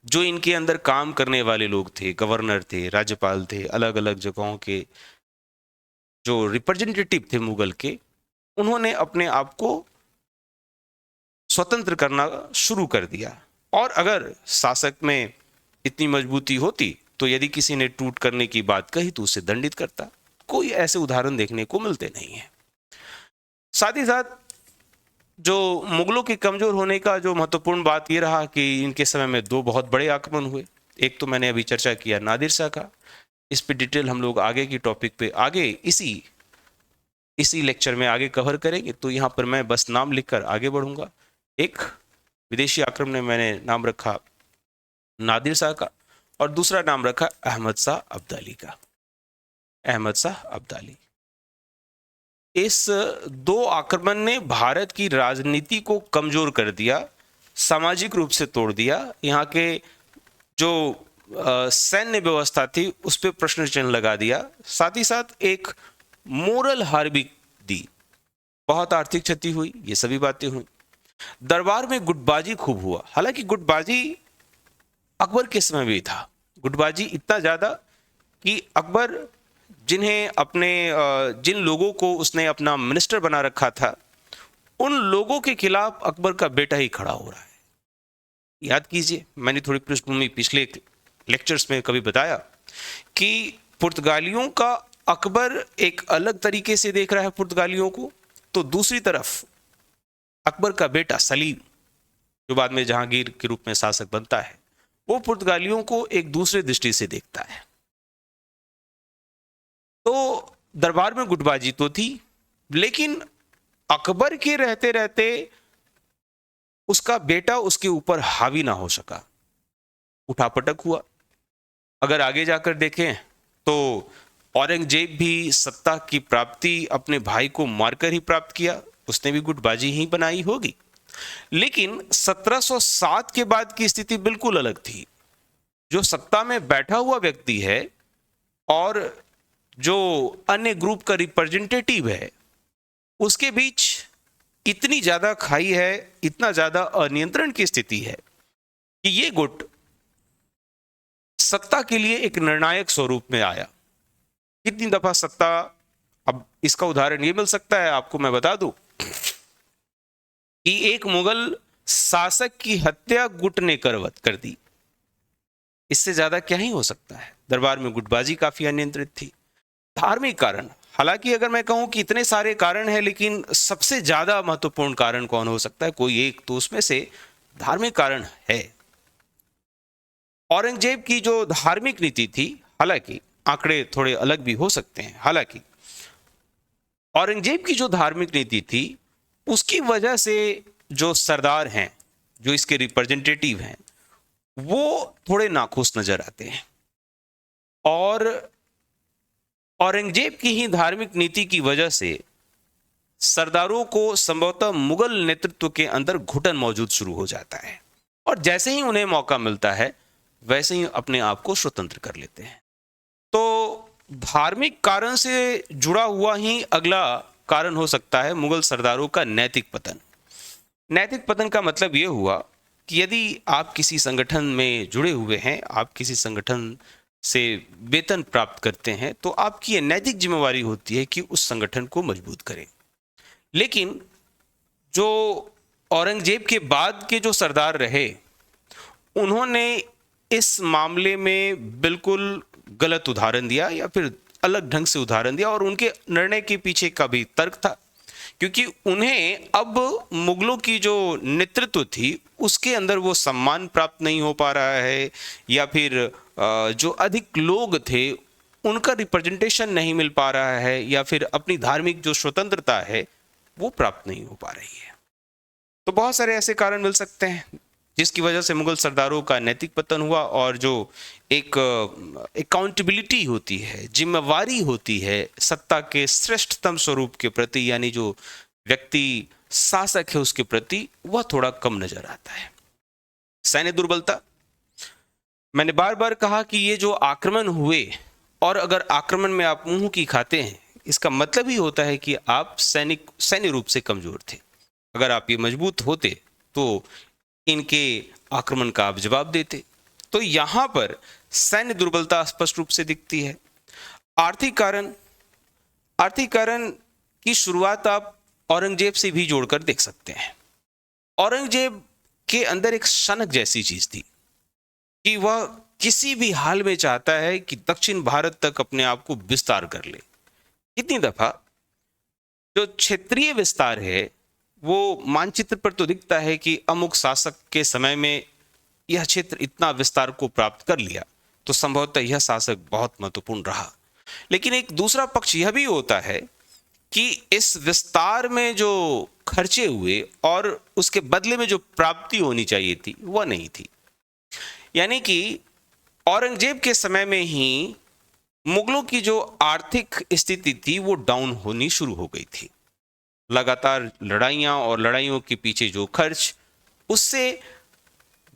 जो इनके अंदर काम करने वाले लोग थे, गवर्नर थे, राज्यपाल थे, अलग अलग जगहों के जो रिप्रेजेंटेटिव थे मुगल के, उन्होंने अपने आप को स्वतंत्र करना शुरू कर दिया। और अगर शासक में इतनी मजबूती होती तो यदि किसी ने टूट करने की बात कही तो उसे दंडित करता। कोई ऐसे उदाहरण देखने को मिलते नहीं है। साथ ही साथ जो मुगलों के कमजोर होने का जो महत्वपूर्ण बात यह रहा कि इनके समय में दो बहुत बड़े आक्रमण हुए। एक तो मैंने अभी चर्चा किया नादिर शाह का, इस पे डिटेल हम लोग आगे की टॉपिक पे आगे इसी लेक्चर में आगे कवर करेंगे, तो यहाँ पर मैं बस नाम लिखकर आगे बढ़ूंगा। एक विदेशी आक्रमण में मैंने नाम रखा नादिर शाह का, और दूसरा नाम रखा अहमद शाह अब्दाली का, अहमद शाह अब्दाली। इस दो आक्रमण ने भारत की राजनीति को कमजोर कर दिया, सामाजिक रूप से तोड़ दिया। यहाँ के जो सैन्य व्यवस्था थी उस पर प्रश्न चिन्ह लगा दिया, साथ ही साथ एक मोरल हार भी दी, बहुत आर्थिक क्षति हुई, ये सभी बातें हुई। दरबार में गुटबाजी खूब हुआ। हालांकि गुटबाजी अकबर के समय भी था, गुटबाजी इतना ज्यादा कि अकबर जिन लोगों को उसने अपना मिनिस्टर बना रखा था, उन लोगों के खिलाफ अकबर का बेटा ही खड़ा हो रहा है। याद कीजिए, मैंने थोड़ी पृष्ठभूमि पिछले लेक्चर्स में कभी बताया कि पुर्तगालियों का अकबर एक अलग तरीके से देख रहा है पुर्तगालियों को, तो दूसरी तरफ अकबर का बेटा सलीम, जो बाद में जहांगीर के रूप में शासक बनता है, वो पुर्तगालियों को एक दूसरे दृष्टि से देखता है। तो दरबार में गुटबाजी तो थी, लेकिन अकबर के रहते रहते उसका बेटा उसके ऊपर हावी ना हो सका, उठापटक हुआ। अगर आगे जाकर देखें तो औरंगजेब भी सत्ता की प्राप्ति अपने भाई को मारकर ही प्राप्त किया, उसने भी गुटबाजी ही बनाई होगी। लेकिन 1707 के बाद की स्थिति बिल्कुल अलग थी। जो सत्ता में बैठा हुआ व्यक्ति है और जो अन्य ग्रुप का रिप्रेजेंटेटिव है, उसके बीच इतनी ज्यादा खाई है, इतना ज्यादा अनियंत्रण की स्थिति है कि ये गुट सत्ता के लिए एक निर्णायक स्वरूप में आया। कितनी दफा सत्ता, अब इसका उदाहरण ये मिल सकता है आपको, मैं बता दूं कि एक मुगल शासक की हत्या गुट ने कर दी। इससे ज्यादा क्या ही हो सकता है। दरबार में गुटबाजी काफी अनियंत्रित थी। धार्मिक कारण, हालांकि अगर मैं कहूं कि इतने सारे कारण हैं, लेकिन सबसे ज्यादा महत्वपूर्ण कारण कौन हो सकता है, कोई एक, तो उसमें से धार्मिक कारण है। औरंगजेब की जो धार्मिक नीति थी, हालांकि आंकड़े थोड़े अलग भी हो सकते हैं, हालांकि औरंगजेब की जो धार्मिक नीति थी उसकी वजह से जो सरदार हैं, जो इसके रिप्रेजेंटेटिव हैं, वो थोड़े नाखुश नजर आते हैं। और औरंगजेब की ही धार्मिक नीति की वजह से सरदारों को संभवतः मुगल नेतृत्व के अंदर घुटन मौजूद शुरू हो जाता है, और जैसे ही उन्हें मौका मिलता है वैसे ही अपने आप को स्वतंत्र कर लेते हैं। तो धार्मिक कारण से जुड़ा हुआ ही अगला कारण हो सकता है मुगल सरदारों का नैतिक पतन। नैतिक पतन का मतलब यह हुआ कि यदि आप किसी संगठन में जुड़े हुए हैं, आप किसी संगठन से वेतन प्राप्त करते हैं, तो आपकी यह नैतिक जिम्मेवारी होती है कि उस संगठन को मजबूत करें। लेकिन जो औरंगजेब के बाद के जो सरदार रहे, उन्होंने इस मामले में बिल्कुल गलत उदाहरण दिया, या फिर अलग ढंग से उदाहरण दिया, और उनके निर्णय के पीछे का भी तर्क था, क्योंकि उन्हें अब मुगलों की जो नेतृत्व थी उसके अंदर वो सम्मान प्राप्त नहीं हो पा रहा है, या फिर जो अधिक लोग थे उनका रिप्रेजेंटेशन नहीं मिल पा रहा है या फिर अपनी धार्मिक जो स्वतंत्रता है वो प्राप्त नहीं हो पा रही है। तो बहुत सारे ऐसे कारण मिल सकते हैं जिसकी वजह से मुगल सरदारों का नैतिक पतन हुआ और जो एक अकाउंटेबिलिटी होती है, जिम्मेवारी होती है सत्ता के श्रेष्ठतम स्वरूप के प्रति, यानी जो व्यक्ति शासक है उसके प्रति, वह थोड़ा कम नजर आता है। सैन्य दुर्बलता, मैंने बार बार कहा कि ये जो आक्रमण हुए, और अगर आक्रमण में आप मुंह की खाते हैं इसका मतलब ही होता है कि आप सैन्य रूप से कमजोर थे। अगर आप ये मजबूत होते तो इनके आक्रमण का आप जवाब देते। तो यहां पर सैन्य दुर्बलता स्पष्ट रूप से दिखती है। आर्थिक कारण की शुरुआत आप औरंगजेब से भी जोड़कर देख सकते हैं। औरंगजेब के अंदर एक सनक जैसी चीज थी कि वह किसी भी हाल में चाहता है कि दक्षिण भारत तक अपने आप को विस्तार कर ले। कितनी दफा जो क्षेत्रीय विस्तार है वो मानचित्र पर तो दिखता है कि अमुक शासक के समय में यह क्षेत्र इतना विस्तार को प्राप्त कर लिया, तो संभवतः यह शासक बहुत महत्वपूर्ण रहा। लेकिन एक दूसरा पक्ष यह भी होता है कि इस विस्तार में जो खर्चे हुए और उसके बदले में जो प्राप्ति होनी चाहिए थी वह नहीं थी। यानी कि औरंगजेब के समय में ही मुगलों की जो आर्थिक स्थिति थी वो डाउन होनी शुरू हो गई थी। लगातार लड़ाइयां और लड़ाइयों के पीछे जो खर्च, उससे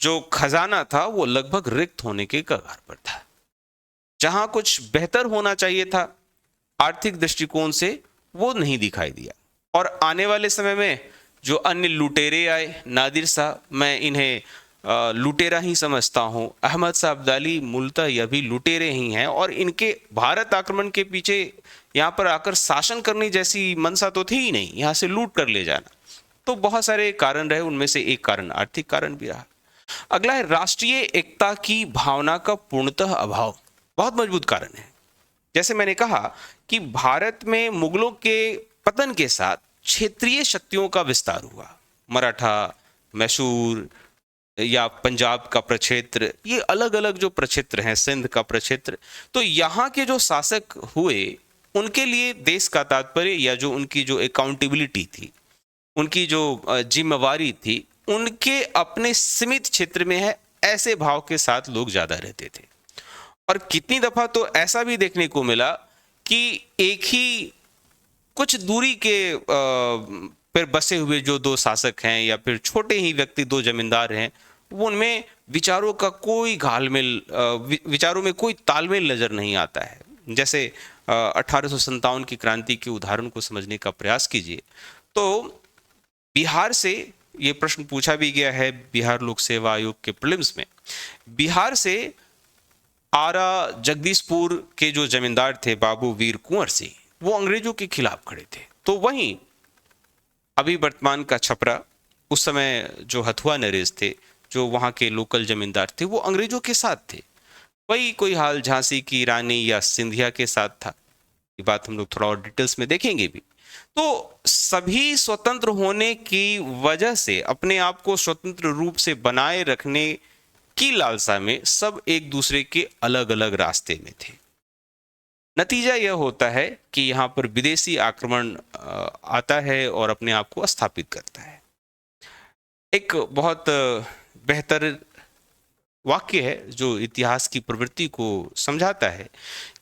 जो खजाना था वो लगभग रिक्त होने के कगार पर था। जहां कुछ बेहतर होना चाहिए था आर्थिक दृष्टिकोण से, वो नहीं दिखाई दिया। और आने वाले समय में जो अन्य लुटेरे आए, नादिर शाह, मैं इन्हें लुटेरा ही समझता हूं, अहमद शाह अब्दाली मूलतः यह भी लुटेरे ही हैं, और इनके भारत आक्रमण के पीछे यहाँ पर आकर शासन करने जैसी मंशा तो थी ही नहीं, यहाँ से लूट कर ले जाना। तो बहुत सारे कारण रहे, उनमें से एक कारण आर्थिक कारण भी रहा। अगला है राष्ट्रीय एकता की भावना का पूर्णतः अभाव। बहुत मजबूत कारण है। जैसे मैंने कहा कि भारत में मुगलों के पतन के साथ क्षेत्रीय शक्तियों का विस्तार हुआ। मराठा, मैसूर या पंजाब का प्रक्षेत्र, ये अलग अलग जो प्रक्षेत्र हैं, सिंध का प्रक्षेत्र, तो यहाँ के जो शासक हुए उनके लिए देश का तात्पर्य या जो उनकी जो अकाउंटेबिलिटी थी, उनकी जो जिम्मेवारी थी, उनके अपने सीमित क्षेत्र में है, ऐसे भाव के साथ लोग ज्यादा रहते थे। और कितनी दफा तो ऐसा भी देखने को मिला कि एक ही कुछ दूरी के पर बसे हुए जो दो शासक हैं या फिर छोटे ही व्यक्ति, दो जमींदार हैं, वो उनमें विचारों का कोई घालमेल, विचारों में कोई तालमेल नजर नहीं आता है। जैसे 1857 की क्रांति के उदाहरण को समझने का प्रयास कीजिए तो बिहार से ये प्रश्न पूछा भी गया है बिहार लोक सेवा आयोग के प्रीलिम्स में। बिहार से आरा जगदीशपुर के जो जमींदार थे बाबू वीर कुंवर सिंह, वो अंग्रेजों के खिलाफ खड़े थे। तो वहीं अभी वर्तमान का छपरा, उस समय जो हथुआ नरेश थे, जो वहां के लोकल जमींदार थे, वो अंग्रेजों के साथ थे। वही कोई हाल झांसी की रानी या सिंधिया के साथ था। ये बात हम लोग थोड़ा और डिटेल्स में देखेंगे भी। तो सभी स्वतंत्र होने की वजह से, अपने आप को स्वतंत्र रूप से बनाए रखने की लालसा में सब एक दूसरे के अलग अलग रास्ते में थे। नतीजा यह होता है कि यहाँ पर विदेशी आक्रमण आता है और अपने आप को स्थापित करता है। एक बहुत बेहतर वाक्य है जो इतिहास की प्रवृत्ति को समझाता है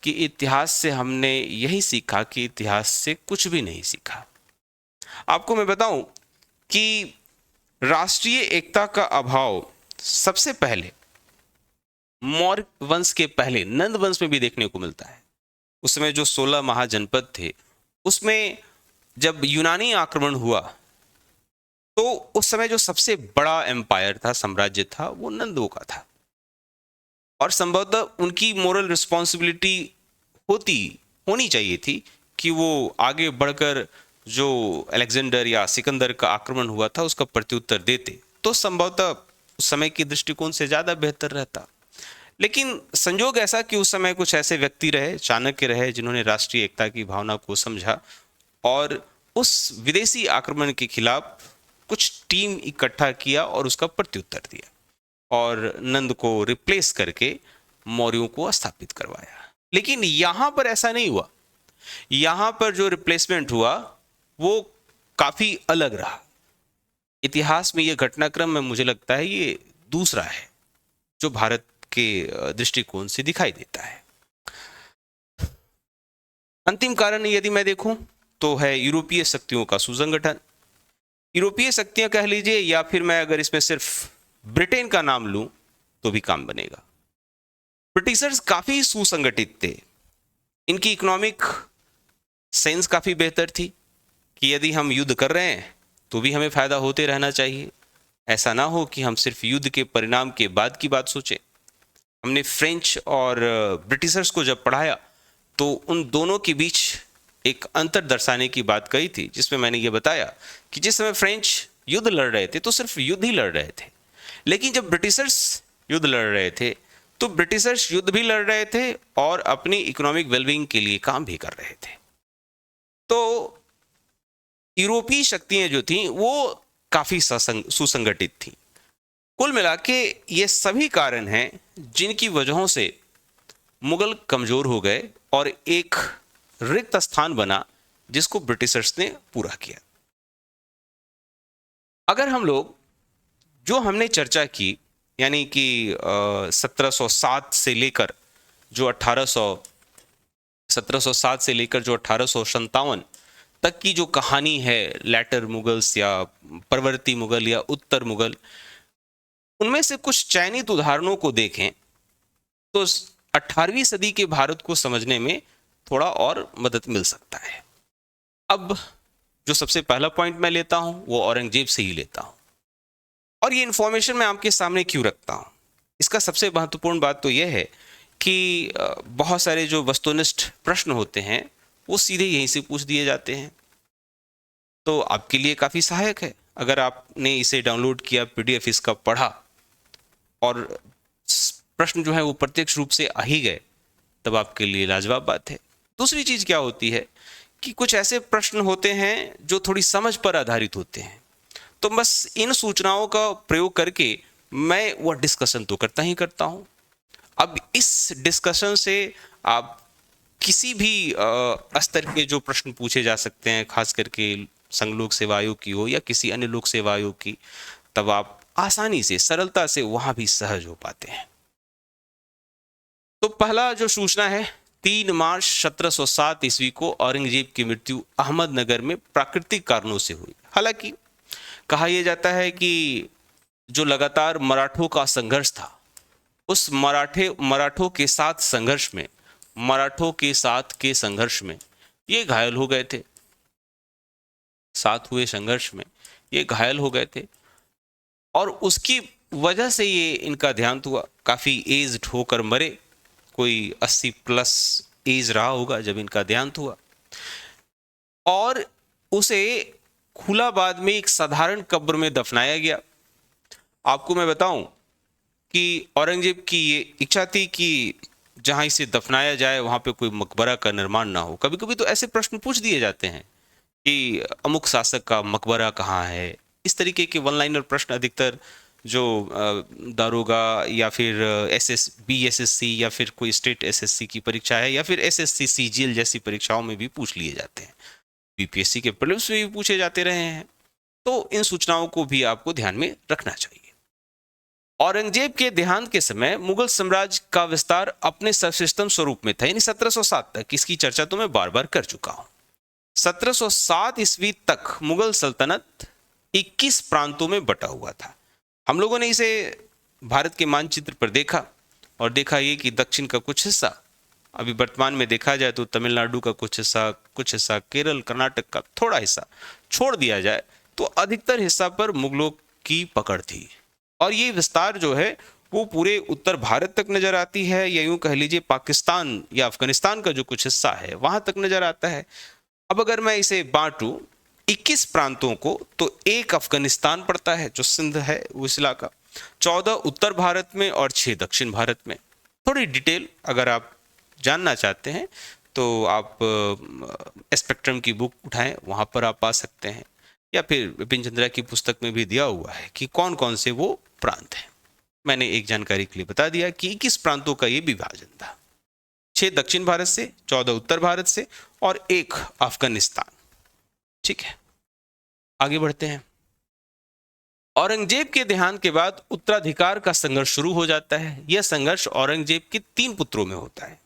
कि इतिहास से हमने यही सीखा कि इतिहास से कुछ भी नहीं सीखा। आपको मैं बताऊं कि राष्ट्रीय एकता का अभाव सबसे पहले मौर्य वंश के पहले नंद वंश में भी देखने को मिलता है। उस समय जो 16 महाजनपद थे, उसमें जब यूनानी आक्रमण हुआ तो उस समय जो सबसे बड़ा एम्पायर था, साम्राज्य था, वो नंदों का था। और संभवतः उनकी मोरल रिस्पॉन्सिबिलिटी होनी चाहिए थी कि वो आगे बढ़कर जो अलेक्जेंडर या सिकंदर का आक्रमण हुआ था उसका प्रत्युत्तर देते, तो संभवतः उस समय के दृष्टिकोण से ज्यादा बेहतर रहता। लेकिन संजोग ऐसा कि उस समय कुछ ऐसे व्यक्ति रहे, चाणक्य रहे, जिन्होंने राष्ट्रीय एकता की भावना को समझा और उस विदेशी आक्रमण के खिलाफ कुछ टीम इकट्ठा किया और उसका प्रत्युत्तर दिया और नंद को रिप्लेस करके मौर्यों को स्थापित करवाया। लेकिन यहां पर ऐसा नहीं हुआ। यहां पर जो रिप्लेसमेंट हुआ वो काफी अलग रहा। इतिहास में यह घटनाक्रम में मुझे लगता है ये दूसरा है जो भारत के दृष्टिकोण से दिखाई देता है। अंतिम कारण यदि मैं देखूं तो है यूरोपीय शक्तियों का सुसंगठन। यूरोपीय शक्तियां कह लीजिए या फिर मैं अगर इसमें सिर्फ ब्रिटेन का नाम लूं तो भी काम बनेगा। ब्रिटिशर्स काफी सुसंगठित थे। इनकी इकोनॉमिक सेंस काफी बेहतर थी कि यदि हम युद्ध कर रहे हैं तो भी हमें फायदा होते रहना चाहिए। ऐसा ना हो कि हम सिर्फ युद्ध के परिणाम के बाद की बात सोचें। हमने फ्रेंच और ब्रिटिशर्स को जब पढ़ाया तो उन दोनों के बीच एक अंतर दर्शाने की बात कही थी, जिसमें मैंने ये बताया कि जिस समय फ्रेंच युद्ध लड़ रहे थे तो सिर्फ युद्ध ही लड़ रहे थे, लेकिन जब ब्रिटिशर्स युद्ध लड़ रहे थे तो ब्रिटिशर्स युद्ध भी लड़ रहे थे और अपनी इकोनॉमिक वेलबींग के लिए काम भी कर रहे थे। तो यूरोपीय शक्तियां जो थीं वो काफी सुसंगठित थीं। कुल मिला के ये सभी कारण हैं जिनकी वजहों से मुगल कमजोर हो गए और एक रिक्त स्थान बना जिसको ब्रिटिशर्स ने पूरा किया। अगर हम लोग जो हमने चर्चा की यानी कि 1707 से लेकर जो 1857 तक की जो कहानी है लैटर मुगल्स या परवर्ती मुगल या उत्तर मुगल, उनमें से कुछ चयनित उदाहरणों को देखें तो 18वीं सदी के भारत को समझने में थोड़ा और मदद मिल सकता है। अब जो सबसे पहला पॉइंट मैं लेता हूं वो औरंगजेब से ही लेता हूं। और ये इंफॉर्मेशन मैं आपके सामने क्यों रखता हूं, इसका सबसे महत्वपूर्ण बात तो यह है कि बहुत सारे जो वस्तुनिष्ठ प्रश्न होते हैं वो सीधे यहीं से पूछ दिए जाते हैं। तो आपके लिए काफ़ी सहायक है अगर आपने इसे डाउनलोड किया, PDF इसका पढ़ा और प्रश्न जो है वो प्रत्यक्ष रूप से आ ही गए, तब आपके लिए लाजवाब बात है। दूसरी चीज़ क्या होती है कि कुछ ऐसे प्रश्न होते हैं जो थोड़ी समझ पर आधारित होते हैं, तो बस इन सूचनाओं का प्रयोग करके मैं वह डिस्कशन तो करता ही करता हूं। अब इस डिस्कशन से आप किसी भी स्तर के जो प्रश्न पूछे जा सकते हैं, खास करके संघ लोक सेवा आयोग की हो या किसी अन्य लोक सेवा आयोग की, तब आप आसानी से सरलता से वहां भी सहज हो पाते हैं। तो पहला जो सूचना है 3 मार्च 1707 ईस्वी को औरंगजेब की मृत्यु अहमदनगर में प्राकृतिक कारणों से हुई। हालांकि कहा यह जाता है कि जो लगातार मराठों का संघर्ष था उस मराठों के साथ संघर्ष में ये घायल हो गए थे। साथ हुए संघर्ष में ये घायल हो गए थे और उसकी वजह से ये इनका देहांत हुआ। काफी एज्ड होकर मरे, कोई 80 प्लस एज रहा होगा जब इनका देहांत हुआ और उसे खुलाबाद में एक साधारण कब्र में दफनाया गया। आपको मैं बताऊं कि औरंगजेब की ये इच्छा थी कि जहां इसे दफनाया जाए वहां पे कोई मकबरा का निर्माण ना हो। कभी कभी तो ऐसे प्रश्न पूछ दिए जाते हैं कि अमुक शासक का मकबरा कहाँ है। इस तरीके के वन लाइनर प्रश्न अधिकतर जो दारोगा या फिर BSSC या फिर कोई स्टेट SSC की परीक्षा है या फिर SSC CGL जैसी परीक्षाओं में भी पूछ लिए जाते हैं। BPSC के प्रीलिम्स में भी पूछे जाते रहे हैं। तो इन सूचनाओं को भी आपको ध्यान में रखना चाहिए। औरंगजेब के देहांत के समय मुगल साम्राज्य का विस्तार अपने सर्वश्रेष्ठतम स्वरूप में था, यानी 1707 तक। इसकी चर्चा तो मैं बार बार कर चुका हूं। 1707 ईस्वी तक मुगल सल्तनत 21 प्रांतों में बटा हुआ था। हम लोगों ने इसे भारत के मानचित्र पर देखा और देखा ये कि दक्षिण का कुछ हिस्सा, अभी वर्तमान में देखा जाए तो तमिलनाडु का कुछ हिस्सा केरल, कर्नाटक का थोड़ा हिस्सा छोड़ दिया जाए तो अधिकतर हिस्सा पर मुगलों की पकड़ थी। और ये विस्तार जो है वो पूरे उत्तर भारत तक नजर आती है, या यूं कह लीजिए पाकिस्तान या अफगानिस्तान का जो कुछ हिस्सा है वहां तक नजर आता है। अब अगर मैं इसे बांटूं 21 प्रांतों को, तो एक अफगानिस्तान पड़ता है जो सिंध है उस इलाका, 14 उत्तर भारत में और 6 दक्षिण भारत में। थोड़ी डिटेल अगर आप जानना चाहते हैं तो आप स्पेक्ट्रम की बुक उठाएं, वहां पर आप पा सकते हैं, या फिर विपिन चंद्रा की पुस्तक में भी दिया हुआ है कि कौन कौन से वो प्रांत हैं। मैंने एक जानकारी के लिए बता दिया कि 21 प्रांतों का ये विभाजन था। 6 दक्षिण भारत से, 14 उत्तर भारत से और 1 अफगानिस्तान। ठीक है, आगे बढ़ते हैं। औरंगजेब के देहांत के बाद उत्तराधिकार का संघर्ष शुरू हो जाता है। यह संघर्ष औरंगजेब के 3 पुत्रों में होता है।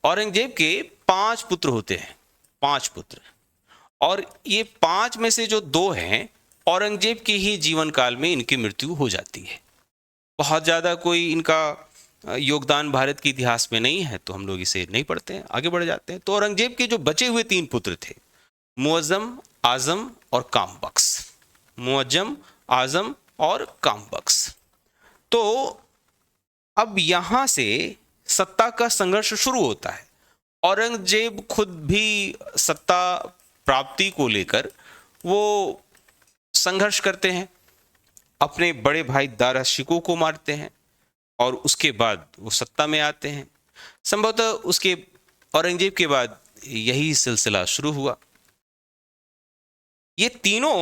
औरंगजेब के 5 पुत्र होते हैं, 5 पुत्र, और ये 5 में से जो 2 हैं, औरंगजेब के ही जीवन काल में इनकी मृत्यु हो जाती है। बहुत ज़्यादा कोई इनका योगदान भारत के इतिहास में नहीं है, तो हम लोग इसे नहीं पढ़ते हैं, आगे बढ़ जाते हैं। तो औरंगजेब के जो बचे हुए 3 पुत्र थे, मुअज्जम, आजम और कामबख्श। मुअज्जम, आजम और कामबख्श। तो अब यहां से सत्ता का संघर्ष शुरू होता है। औरंगजेब खुद भी सत्ता प्राप्ति को लेकर वो संघर्ष करते हैं, अपने बड़े भाई दारा शिकोह को मारते हैं और उसके बाद वो सत्ता में आते हैं। संभवतः उसके औरंगजेब के बाद यही सिलसिला शुरू हुआ। ये तीनों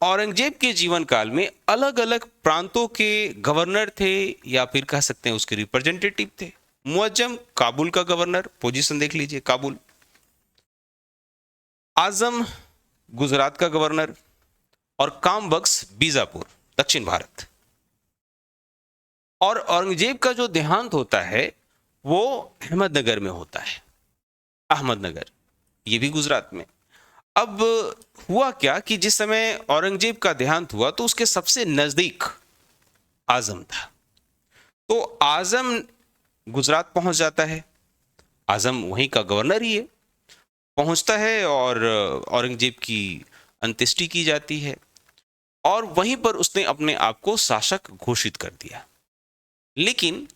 औरंगजेब के जीवन काल में अलग अलग प्रांतों के गवर्नर थे, या फिर कह सकते हैं उसके रिप्रेजेंटेटिव थे। मुअज्जम काबुल का गवर्नर, पोजीशन देख लीजिए, काबुल। आजम गुजरात का गवर्नर और कामबख्श बीजापुर, दक्षिण भारत। और औरंगजेब का जो देहांत होता है वो अहमदनगर में होता है। अहमदनगर, ये भी गुजरात में। अब हुआ क्या कि जिस समय औरंगजेब का देहांत हुआ तो उसके सबसे नजदीक आजम था। तो आजम गुजरात पहुंच जाता है, आजम वहीं का गवर्नर ही है, पहुंचता है और औरंगजेब की अंत्येष्टि की जाती है और वहीं पर उसने अपने आप को शासक घोषित कर दिया। लेकिन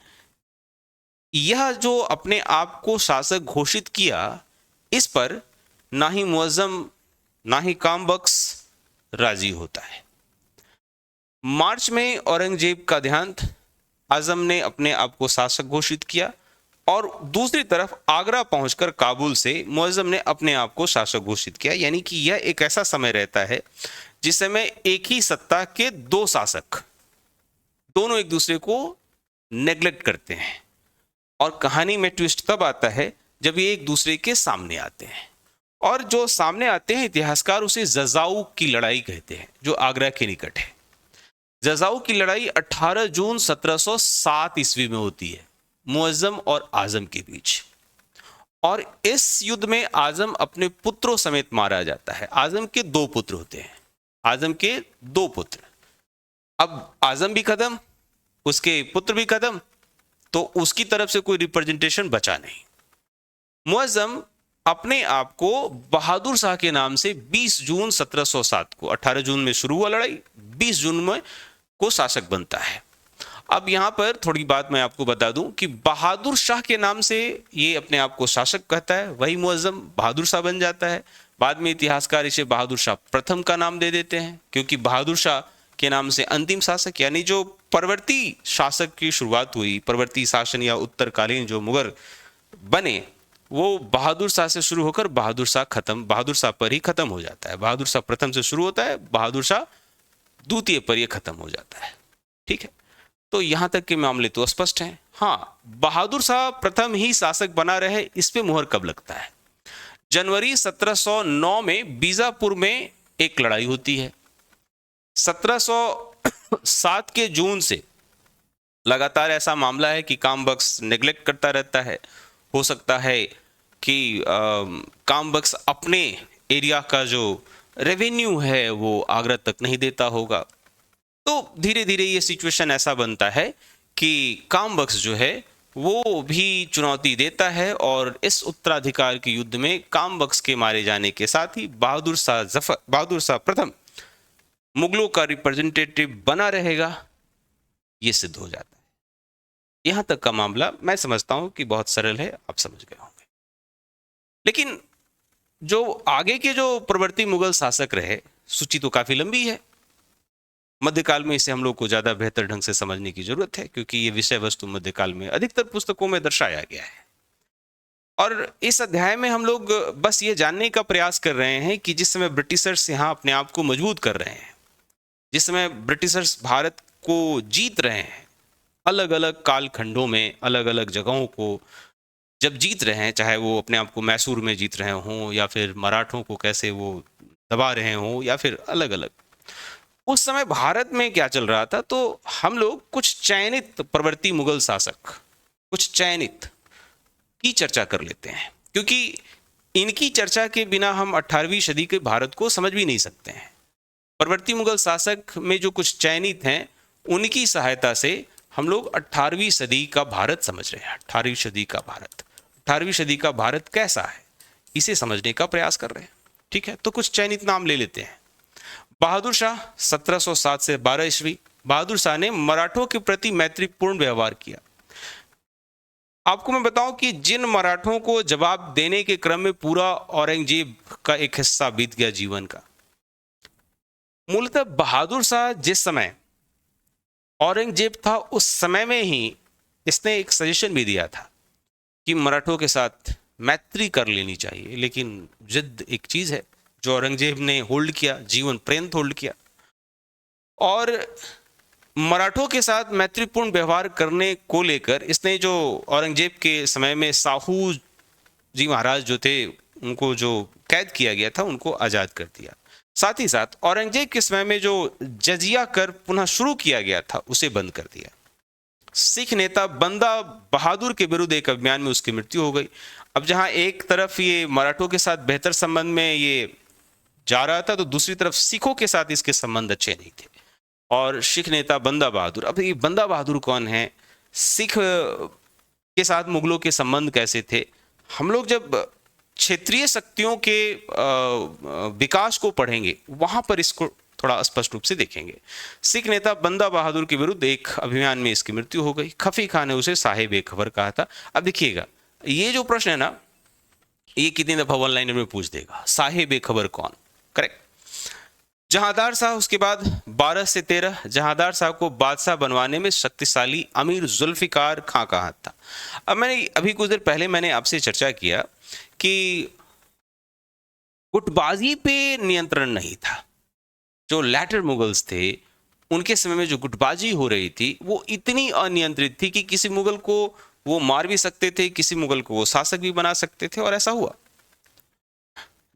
यह जो अपने आप को शासक घोषित किया, इस पर ना ही मुअज्जम ना ही कामबख्श राजी होता है। मार्च में औरंगजेब का देहांत, आजम ने अपने आप को शासक घोषित किया और दूसरी तरफ आगरा पहुंचकर काबुल से मुअज्जम ने अपने आप को शासक घोषित किया। यानी कि यह एक ऐसा समय रहता है जिस समय एक ही सत्ता के 2 शासक दोनों एक दूसरे को नेग्लेक्ट करते हैं। और कहानी में ट्विस्ट तब आता है जब ये एक दूसरे के सामने आते हैं, और जो सामने आते हैं इतिहासकार उसे जजाऊ की लड़ाई कहते हैं, जो आगरा के निकट है। जजाऊ की लड़ाई 18 जून 1707 ईस्वी में होती है, मुअज्जम और आजम के बीच। और इस युद्ध में आजम अपने पुत्रों समेत मारा जाता है। आजम के 2 पुत्र होते हैं, आजम के 2 पुत्र। अब आजम भी खत्म, उसके पुत्र भी खत्म, तो उसकी तरफ से कोई रिप्रेजेंटेशन बचा नहीं। मुअज्जम अपने आप को बहादुर शाह के नाम से 20 जून 1707 को, 18 जून में शुरू हुआ लड़ाई, 20 जून में को शासक बनता है। अब यहां पर थोड़ी बात मैं आपको बता दूं कि बहादुर शाह के नाम से ये अपने आप को शासक कहता है, वही मुअज्जम बहादुर शाह बन जाता है। बाद में इतिहासकार इसे बहादुर शाह प्रथम का नाम दे देते हैं, क्योंकि बहादुर शाह के नाम से अंतिम शासक, यानी जो परवर्ती शासक की शुरुआत हुई, परवर्ती शासन या उत्तरकालीन जो मुगल बने, वो बहादुर शाह से शुरू होकर बहादुर शाह पर ही खत्म हो जाता है। बहादुर शाह प्रथम से शुरू होता है, बहादुर शाह द्वितीय पर यह खत्म हो जाता है। ठीक है, तो यहां तक के मामले तो स्पष्ट हैं। हाँ, बहादुर शाह प्रथम ही शासक बना रहे, इस पे मुहर कब लगता है? जनवरी 1709 में बीजापुर में एक लड़ाई होती है। 1707 के जून से लगातार ऐसा मामला है कि कामबख्श नेग्लेक्ट करता रहता है। हो सकता है कि कामबख्श अपने एरिया का जो रेवेन्यू है वो आगरा तक नहीं देता होगा। तो धीरे धीरे ये सिचुएशन ऐसा बनता है कि कामबख्श जो है वो भी चुनौती देता है, और इस उत्तराधिकार के युद्ध में कामबख्श के मारे जाने के साथ ही बहादुर शाह प्रथम मुगलों का रिप्रेजेंटेटिव बना रहेगा, ये सिद्ध हो जाता है। यहां तक का मामला मैं समझता हूं कि बहुत सरल है, आप समझ गए होंगे। लेकिन जो आगे के जो प्रवर्ती मुगल शासक रहे, सूची तो काफी लंबी है। मध्यकाल में इसे हम लोग को ज्यादा बेहतर ढंग से समझने की जरूरत है, क्योंकि ये विषय वस्तु मध्यकाल में अधिकतर पुस्तकों में दर्शाया गया है। और इस अध्याय में हम लोग बस ये जानने का प्रयास कर रहे हैं कि जिस समय ब्रिटिशर्स यहाँ अपने आप को मजबूत कर रहे हैं, जिस समय ब्रिटिशर्स भारत को जीत रहे हैं, अलग अलग कालखंडों में अलग अलग जगहों को जब जीत रहे हैं, चाहे वो अपने आप को मैसूर में जीत रहे हों या फिर मराठों को कैसे वो दबा रहे हों या फिर अलग अलग, उस समय भारत में क्या चल रहा था? तो हम लोग कुछ चयनित प्रवर्ती मुगल शासक, कुछ चयनित की चर्चा कर लेते हैं, क्योंकि इनकी चर्चा के बिना हम 18वीं सदी के भारत को समझ भी नहीं सकते हैं। प्रवर्ती मुगल शासक में जो कुछ चयनित हैं, उनकी सहायता से हम लोग 18वीं सदी का भारत समझ रहे हैं। 18वीं सदी का भारत, 18वीं सदी का भारत कैसा है, इसे समझने का प्रयास कर रहे हैं। ठीक है, तो कुछ चयनित नाम ले लेते हैं। बहादुर शाह 1707 से 12 ईस्वी। बहादुर शाह ने मराठों के प्रति मैत्रीपूर्ण व्यवहार किया। आपको मैं बताऊं कि जिन मराठों को जवाब देने के क्रम में पूरा औरंगजेब का एक हिस्सा बीत गया जीवन का, मूलतः बहादुर शाह जिस समय औरंगजेब था उस समय में ही इसने एक सजेशन भी दिया था कि मराठों के साथ मैत्री कर लेनी चाहिए। लेकिन जिद एक चीज है जो औरंगजेब ने होल्ड किया, जीवन पर्यंत होल्ड किया, और मराठों के साथ मैत्रीपूर्ण व्यवहार करने को लेकर इसने जो औरंगजेब के समय में साहू जी महाराज जो थे, उनको जो कैद किया गया था, उनको आजाद कर दिया। साथ ही साथ औरंगजेब के समय में जो जजिया कर पुनः शुरू किया गया था, उसे बंद कर दिया। सिख नेता बंदा बहादुर के विरुद्ध एक अभियान में उसकी मृत्यु हो गई। अब जहां एक तरफ ये मराठों के साथ बेहतर संबंध में ये जा रहा था, तो दूसरी तरफ सिखों के साथ इसके संबंध अच्छे नहीं थे। और सिख नेता बंदा बहादुर, अब ये बंदा बहादुर कौन है, सिख के साथ मुगलों के संबंध कैसे थे? हम लोग जब क्षेत्रीय शक्तियों के विकास को पढ़ेंगे, वहां पर इसको थोड़ा स्पष्ट रूप से देखेंगे। सिख नेता बंदा बहादुर के विरुद्ध एक अभियान में इसकी मृत्यु हो गई। खफी खान ने उसे साहिब ए खबर कहा था। अब देखिएगा, ये जो प्रश्न है ना, ये कितनी दफा वन लाइनर में पूछ देगा, साहिब ए खबर कौन? करेक्ट। जहांदार शाह उसके बाद 12 से 13, जहांदार शाह को बादशाह बनवाने में शक्तिशाली अमीर जुल्फिकार खां का हाथ था। अब मैंने अभी कुछ देर पहले मैंने आपसे चर्चा किया कि गुटबाजी पे नियंत्रण नहीं था। जो लैटर मुगल्स थे, उनके समय में जो गुटबाजी हो रही थी वो इतनी अनियंत्रित थी कि किसी मुगल को वो मार भी सकते थे, किसी मुगल को वो शासक भी बना सकते थे, और ऐसा हुआ।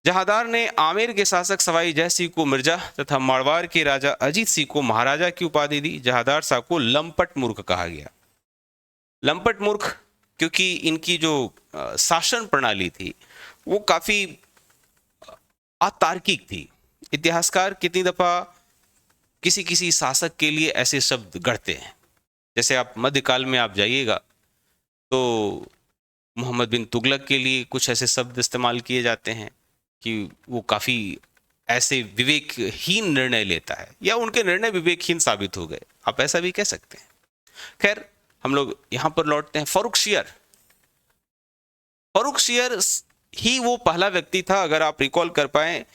जहांदार ने आमेर के शासक सवाई जय सिंह को मिर्जा तथा मारवाड़ के राजा अजीत सिंह को महाराजा की उपाधि दी। जहांदार शाह को लंपट मूर्ख कहा गया। लंपट मूर्ख क्योंकि इनकी जो शासन प्रणाली थी वो काफी अतार्किक थी। इतिहासकार कितनी दफा किसी किसी शासक के लिए ऐसे शब्द गढ़ते हैं, जैसे आप मध्यकाल में आप जाइएगा तो मोहम्मद बिन तुगलक के लिए कुछ ऐसे शब्द इस्तेमाल किए जाते हैं कि वो काफी ऐसे विवेकहीन निर्णय लेता है, या उनके निर्णय विवेकहीन साबित हो गए, आप ऐसा भी कह सकते हैं। खैर, हम लोग यहां पर लौटते हैं। फारूक शियर, फारूक शियर ही वो पहला व्यक्ति था, अगर आप रिकॉल कर पाए,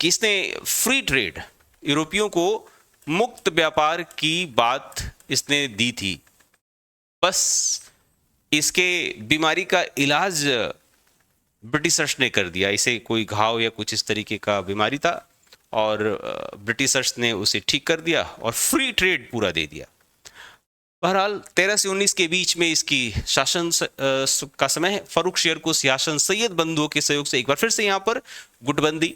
कि इसने फ्री ट्रेड, यूरोपियों को मुक्त व्यापार की बात इसने दी थी। बस इसके बीमारी का इलाज ब्रिटिशर्स ने कर दिया। इसे कोई घाव या कुछ इस तरीके का बीमारी था, और ब्रिटिशर्स ने उसे ठीक कर दिया और फ्री ट्रेड पूरा दे दिया। बहरहाल 13 से 19 के बीच में इसकी शासन का समय है। फारूक शेर को सियासन सैयद बंधुओं के सहयोग से एक बार फिर से यहाँ पर गुटबंदी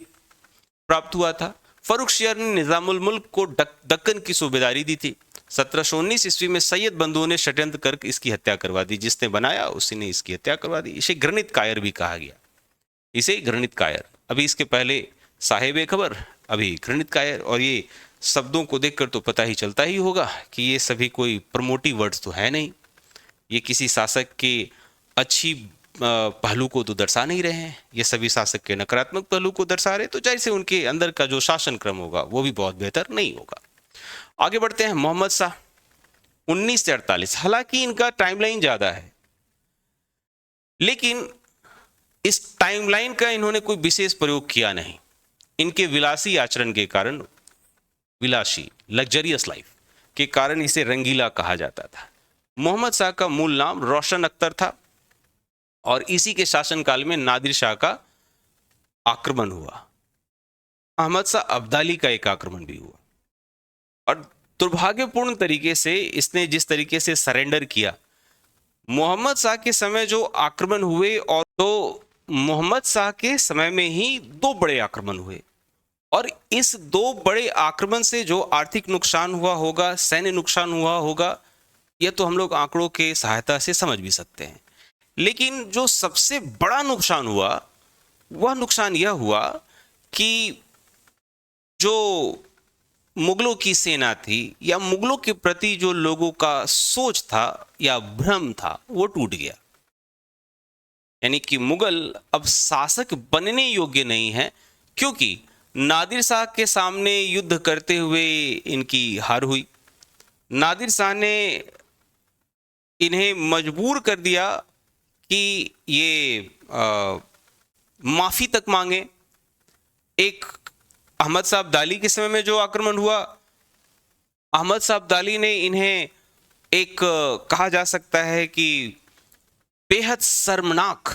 प्राप्त हुआ था। फारूक शेर ने निजामुल मुल्क को दक्कन की सूबेदारी दी थी। 1719 ईस्वी में सैयद बंधुओं ने षड्यंत्र कर इसकी हत्या करवा दी। जिसने बनाया उसी ने इसकी हत्या करवा दी। इसे घृणित कायर भी कहा गया, इसे घृणित कायर। अभी इसके पहले साहिब ए खबर, अभी घृणित कायर। और ये शब्दों को देखकर तो पता ही चलता ही होगा कि ये सभी कोई प्रमोटिव वर्ड्स तो है नहीं। ये किसी शासक के अच्छी पहलू को तो दर्शा नहीं रहे हैं, ये सभी शासक के नकारात्मक पहलू को दर्शा रहे, तो जैसे उनके अंदर का जो शासन क्रम होगा वो भी बहुत बेहतर नहीं होगा। आगे बढ़ते हैं। मोहम्मद शाह 19 से 48, हालांकि इनका टाइमलाइन ज्यादा है, लेकिन इस टाइमलाइन का इन्होंने कोई विशेष प्रयोग किया नहीं। इनके विलासी आचरण के कारण, विलासी लग्जरियस लाइफ के कारण इसे रंगीला कहा जाता था। मोहम्मद शाह का मूल नाम रोशन अख्तर था, और इसी के शासनकाल में नादिर शाह का आक्रमण हुआ। अहमद शाह अब्दाली का एक आक्रमण भी हुआ, और दुर्भाग्यपूर्ण तरीके से इसने जिस तरीके से सरेंडर किया, मोहम्मद शाह के समय जो आक्रमण हुए, और तो मोहम्मद शाह के समय में ही दो बड़े आक्रमण हुए, और इस दो बड़े आक्रमण से जो आर्थिक नुकसान हुआ होगा, सैन्य नुकसान हुआ होगा, यह तो हम लोग आंकड़ों के सहायता से समझ भी सकते हैं। लेकिन जो सबसे बड़ा नुकसान हुआ, वह नुकसान यह हुआ कि जो मुगलों की सेना थी, या मुगलों के प्रति जो लोगों का सोच था या भ्रम था, वो टूट गया। यानी कि मुगल अब शासक बनने योग्य नहीं है, क्योंकि नादिर शाह के सामने युद्ध करते हुए इनकी हार हुई। नादिर शाह ने इन्हें मजबूर कर दिया कि ये माफी तक मांगे। एक अहमद शाह अब्दाली के समय में जो आक्रमण हुआ, अहमद शाह अब्दाली ने इन्हें एक कहा जा सकता है कि बेहद शर्मनाक,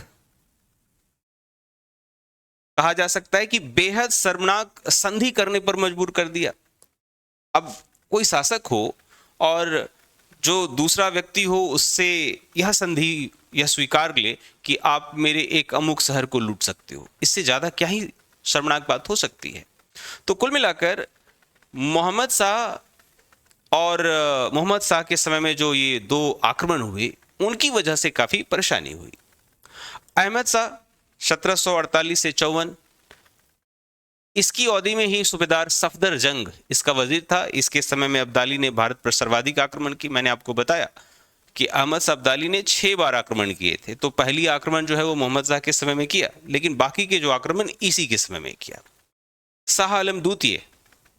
कहा जा सकता है कि बेहद शर्मनाक संधि करने पर मजबूर कर दिया। अब कोई शासक हो और जो दूसरा व्यक्ति हो, उससे यह संधि यह स्वीकार ले कि आप मेरे एक अमुक शहर को लूट सकते हो, इससे ज्यादा क्या ही शर्मनाक बात हो सकती है। तो कुल मिलाकर मोहम्मद शाह और मोहम्मद शाह के समय में जो ये दो आक्रमण हुए, उनकी वजह से काफी परेशानी हुई। अहमद शाह 1748 से 54, इसकी अवधि में ही सूबेदार सफदर जंग इसका वजीर था। इसके समय में अब्दाली ने भारत पर सर्वाधिक आक्रमण की। मैंने आपको बताया कि अहमद शाह अब्दाली ने 6 बार आक्रमण किए थे, तो पहली आक्रमण जो है वो मोहम्मद शाह के समय में किया, लेकिन बाकी के जो आक्रमण इसी के समय में किया। शाह आलम द्वितीय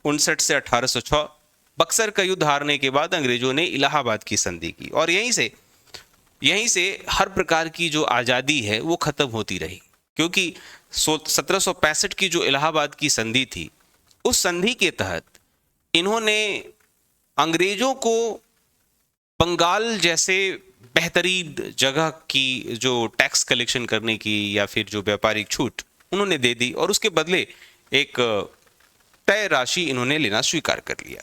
59 से 1806, बक्सर का युद्ध हारने के बाद अंग्रेजों ने इलाहाबाद की संधि की, और यहीं से हर प्रकार की जो आज़ादी है वो खत्म होती रही, क्योंकि 1765 की जो इलाहाबाद की संधि थी, उस संधि के तहत इन्होंने अंग्रेजों को बंगाल जैसे बेहतरीन जगह की जो टैक्स कलेक्शन करने की या फिर जो व्यापारिक छूट उन्होंने दे दी, और उसके बदले एक तय राशि इन्होंने लेना स्वीकार कर लिया।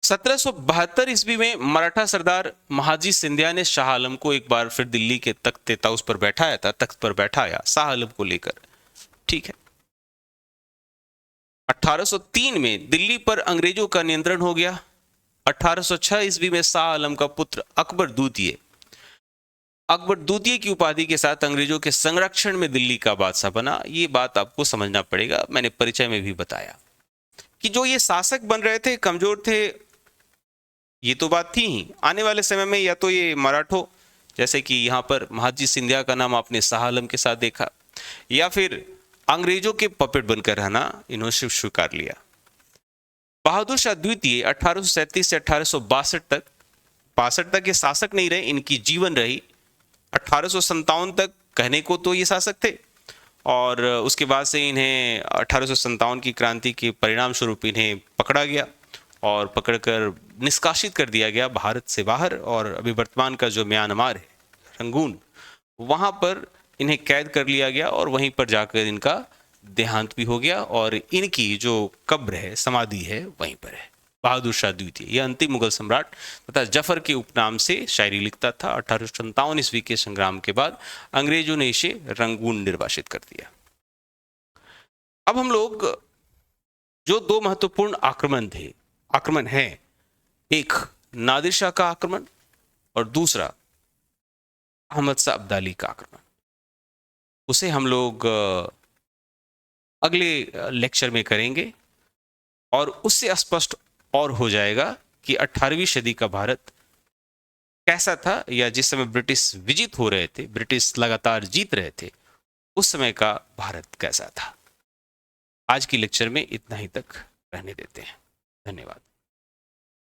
1772 ईस्वी में मराठा सरदार महाजी सिंधिया ने शाह आलम को एक बार फिर दिल्ली के तख्त पर बैठाया शाह आलम को लेकर। ठीक है। 1803 में दिल्ली पर अंग्रेजों का नियंत्रण हो गया। 1806 ईस्वी में शाह आलम का पुत्र अकबर द्वितीय की उपाधि के साथ अंग्रेजों के संरक्षण में दिल्ली का बादशाह बना। ये बात आपको समझना पड़ेगा, मैंने परिचय में भी बताया कि जो ये शासक बन रहे थे कमजोर थे, ये तो बात थी ही। आने वाले समय में या तो ये मराठों, जैसे कि यहाँ पर महाजी सिंधिया का नाम आपने शाह आलम के साथ देखा, या फिर अंग्रेजों के पपेट बनकर रहना इन्होंने स्वीकार लिया। बहादुर शाह द्वितीय 1837 से 1862 तक ये शासक नहीं रहे, इनकी जीवन रही। 1857 तक कहने को तो ये शासक थे, और उसके बाद से इन्हें 1857 की क्रांति के परिणाम स्वरूप इन्हें पकड़ा गया और पकड़कर निष्कासित कर दिया गया भारत से बाहर, और अभी वर्तमान का जो म्यांमार है, रंगून, वहां पर इन्हें कैद कर लिया गया और वहीं पर जाकर इनका देहांत भी हो गया, और इनकी जो कब्र है, समाधि है, वहीं पर है। बहादुर शाह द्वितीय, यह अंतिम मुगल सम्राट तथा जफर के उपनाम से शायरी लिखता था। 1857 ईस्वी के संग्राम के बाद अंग्रेजों ने इसे रंगून निर्वासित कर दिया। अब हम लोग जो दो महत्वपूर्ण आक्रमण है, एक नादिर शाह का आक्रमण और दूसरा अहमद शाह अब्दाली का आक्रमण, उसे हम लोग अगले लेक्चर में करेंगे, और उससे स्पष्ट और हो जाएगा कि 18वीं सदी का भारत कैसा था, या जिस समय ब्रिटिश विजित हो रहे थे, ब्रिटिश लगातार जीत रहे थे, उस समय का भारत कैसा था। आज की लेक्चर में इतना ही तक रहने देते हैं। धन्यवाद।